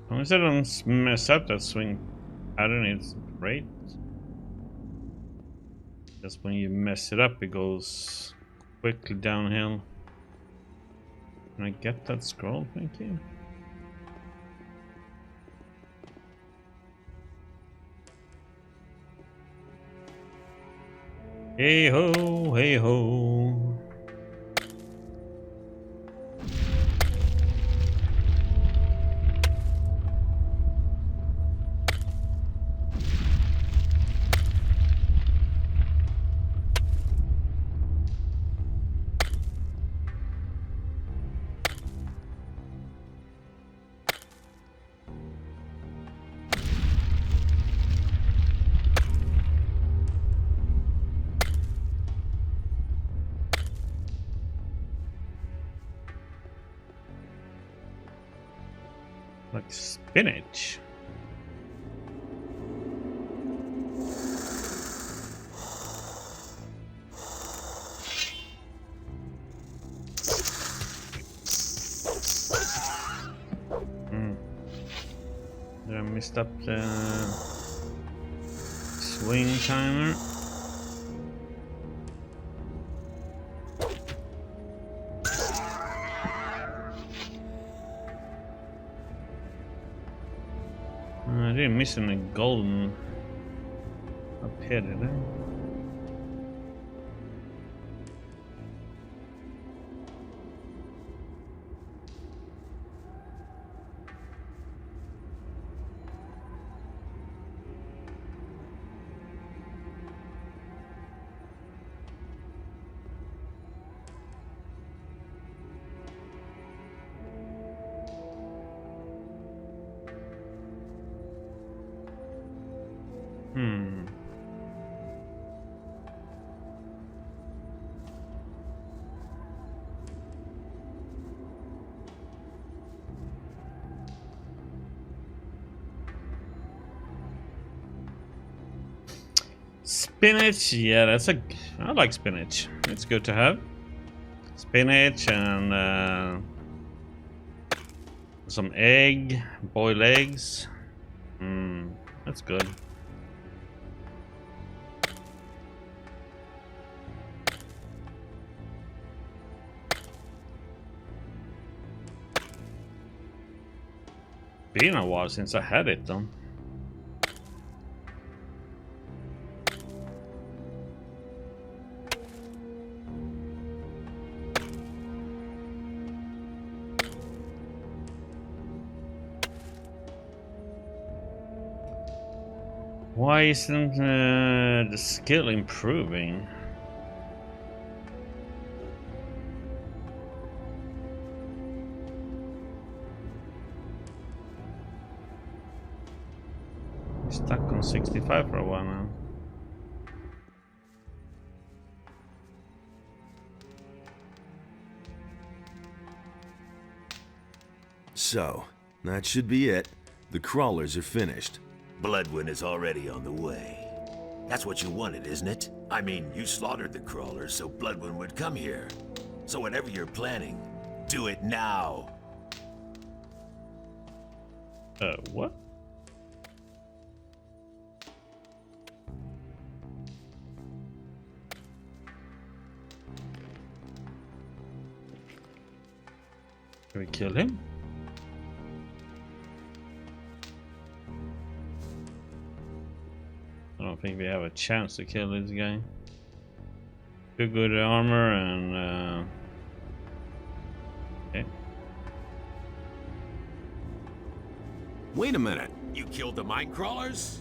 As long as I don't mess up that swing pattern, it's great. Just when you mess it up, it goes quickly downhill. Can I get that scroll? Thank you. Hey ho, hey ho. Like spinach. Did I messed up the swing timer? I didn't miss any golden up here, did I? Spinach, yeah, I like spinach. It's good to have. Spinach and some egg, boiled eggs. That's good. Been a while since I had it though. Why isn't the skill improving? Stuck on 65 for a while now. So, that should be it. The crawlers are finished. Bloodwyn is already on the way. That's what you wanted, isn't it? I mean, you slaughtered the crawlers so Bloodwyn would come here. So whatever you're planning, do it now. What? Can we kill him? I don't think we have a chance to kill this guy. Good armor and okay. Wait a minute. You killed the mine crawlers?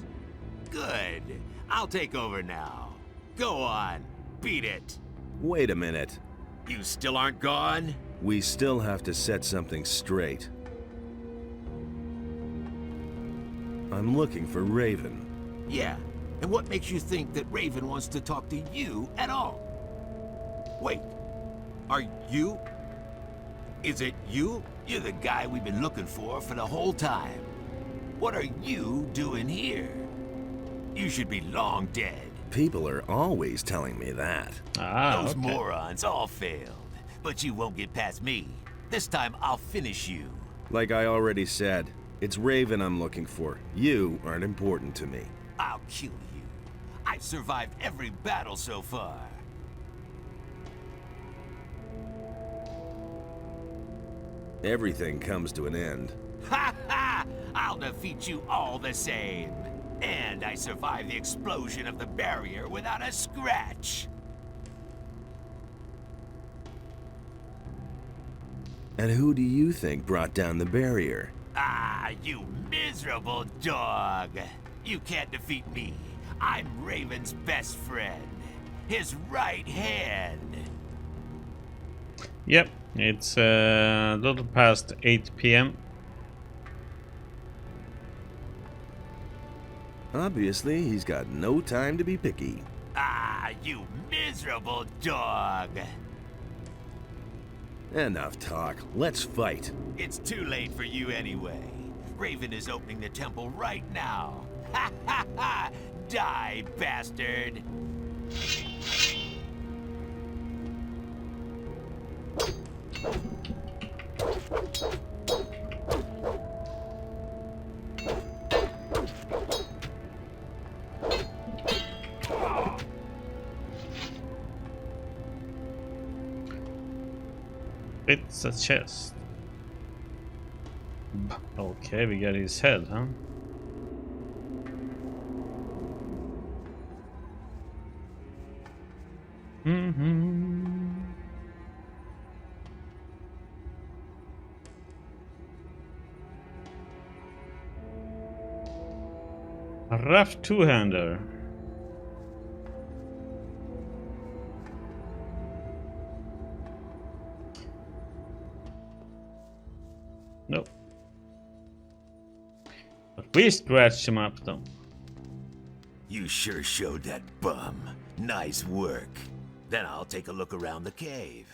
Good. I'll take over now. Go on. Beat it. Wait a minute. You still aren't gone? We still have to set something straight. I'm looking for Raven. Yeah, and what makes you think that Raven wants to talk to you at all? Wait, are you? Is it you? You're the guy we've been looking for the whole time. What are you doing here? You should be long dead. People are always telling me that. Those morons all failed. But you won't get past me. This time I'll finish you. Like I already said, it's Raven I'm looking for. You aren't important to me. I'll kill you. I've survived every battle so far. Everything comes to an end. Ha ha! I'll defeat you all the same. And I survived the explosion of the barrier without a scratch. And who do you think brought down the barrier? Ah, you miserable dog. You can't defeat me. I'm Raven's best friend. His right hand. Yep, it's a little past 8 p.m. Obviously, he's got no time to be picky. Ah, you miserable dog. Enough talk. Let's fight. It's too late for you anyway. Raven is opening the temple right now. Ha ha ha! Die, bastard! It's a chest. Okay, we got his head, huh? A rough two-hander. Nope. But we scratched him up though. You sure showed that bum. Nice work. Then I'll take a look around the cave.